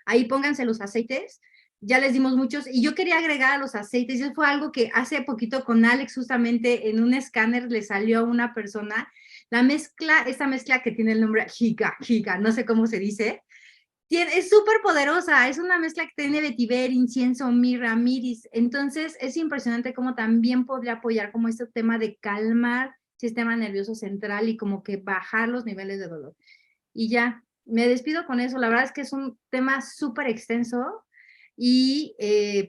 D: ahí pónganse los aceites. Ya les dimos muchos, y yo quería agregar a los aceites, y eso fue algo que hace poquito con Alex, justamente en un escáner le salió a una persona, esta mezcla que tiene el nombre Giga, no sé cómo se dice, es súper poderosa, es una mezcla que tiene vetiver, incienso, mirra, miris, entonces es impresionante cómo también podría apoyar como este tema de calmar sistema nervioso central y como que bajar los niveles de dolor. Y ya, me despido con eso, la verdad es que es un tema súper extenso, y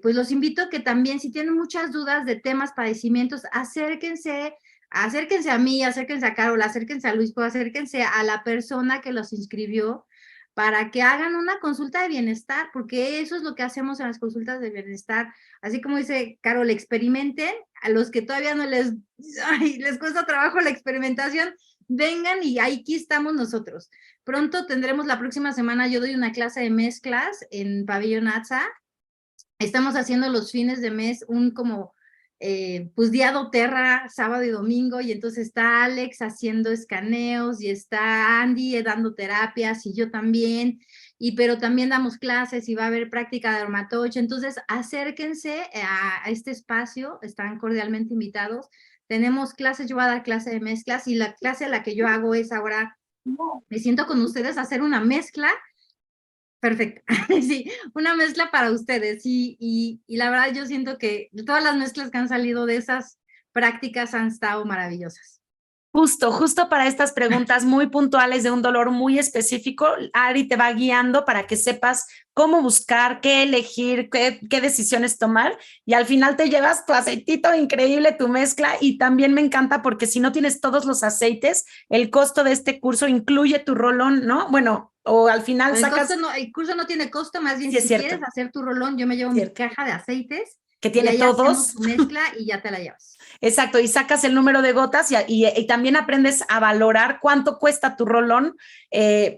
D: pues los invito a que también, si tienen muchas dudas de temas, padecimientos, acérquense a mí, acérquense a Carol, acérquense a Luis, pues acérquense a la persona que los inscribió para que hagan una consulta de bienestar, porque eso es lo que hacemos en las consultas de bienestar. Así como dice Carol, experimenten. A los que todavía no les cuesta trabajo la experimentación, vengan y aquí estamos nosotros. Pronto tendremos la próxima semana, yo doy una clase de mezclas en Pabellón Atza. Estamos haciendo los fines de mes un como, pues día doTERRA, sábado y domingo, y entonces está Alex haciendo escaneos, y está Andy dando terapias, y yo también, pero también damos clases, y va a haber práctica de dermatología. Entonces acérquense a este espacio, están cordialmente invitados. Tenemos clases, yo voy a dar clase de mezclas, y la clase a la que yo hago es ahora, me siento con ustedes a hacer una mezcla. Perfecto, sí, una mezcla para ustedes, y la verdad yo siento que todas las mezclas que han salido de esas prácticas han estado maravillosas.
A: Justo para estas preguntas muy puntuales de un dolor muy específico, Ari te va guiando para que sepas cómo buscar, qué elegir, qué decisiones tomar, y al final te llevas tu aceitito increíble, tu mezcla. Y también me encanta porque si no tienes todos los aceites, el costo de este curso incluye tu rolón, ¿no? Bueno, o al final sacas...
D: El curso no tiene costo, más bien
A: Sí,
D: si quieres hacer tu rolón, yo me llevo mi caja de aceites,
A: que tiene
D: y ahí
A: todos.
D: hacemos tu mezcla y ya te la llevas.
A: Exacto, y sacas el número de gotas, y también aprendes a valorar cuánto cuesta tu rolón,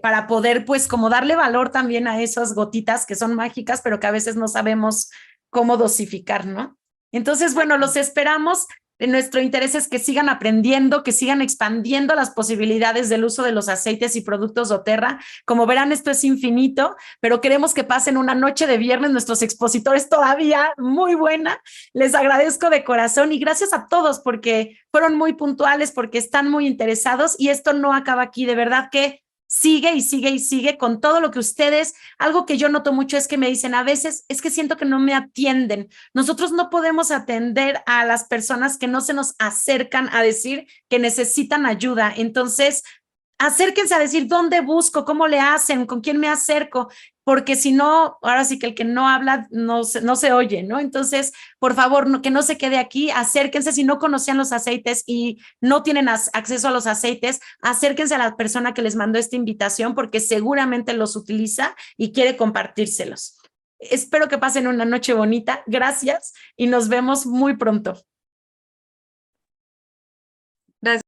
A: para poder pues como darle valor también a esas gotitas que son mágicas, pero que a veces no sabemos cómo dosificar, ¿no? Entonces, bueno, los esperamos. Nuestro interés es que sigan aprendiendo, que sigan expandiendo las posibilidades del uso de los aceites y productos doTERRA. Como verán, esto es infinito, pero queremos que pasen una noche de viernes, nuestros expositores todavía muy buena. Les agradezco de corazón, y gracias a todos porque fueron muy puntuales, porque están muy interesados, y esto no acaba aquí. De verdad que sigue y sigue y sigue con todo lo que ustedes. Algo que yo noto mucho es que me dicen a veces, es que siento que no me atienden. Nosotros no podemos atender a las personas que no se nos acercan a decir que necesitan ayuda. Entonces, acérquense a decir dónde busco, cómo le hacen, con quién me acerco, porque si no, ahora sí que el que no habla no se oye, ¿no? Entonces, por favor, que no se quede aquí. Acérquense. Si no conocían los aceites y no tienen acceso a los aceites, acérquense a la persona que les mandó esta invitación, porque seguramente los utiliza y quiere compartírselos. Espero que pasen una noche bonita. Gracias y nos vemos muy pronto.
B: Gracias.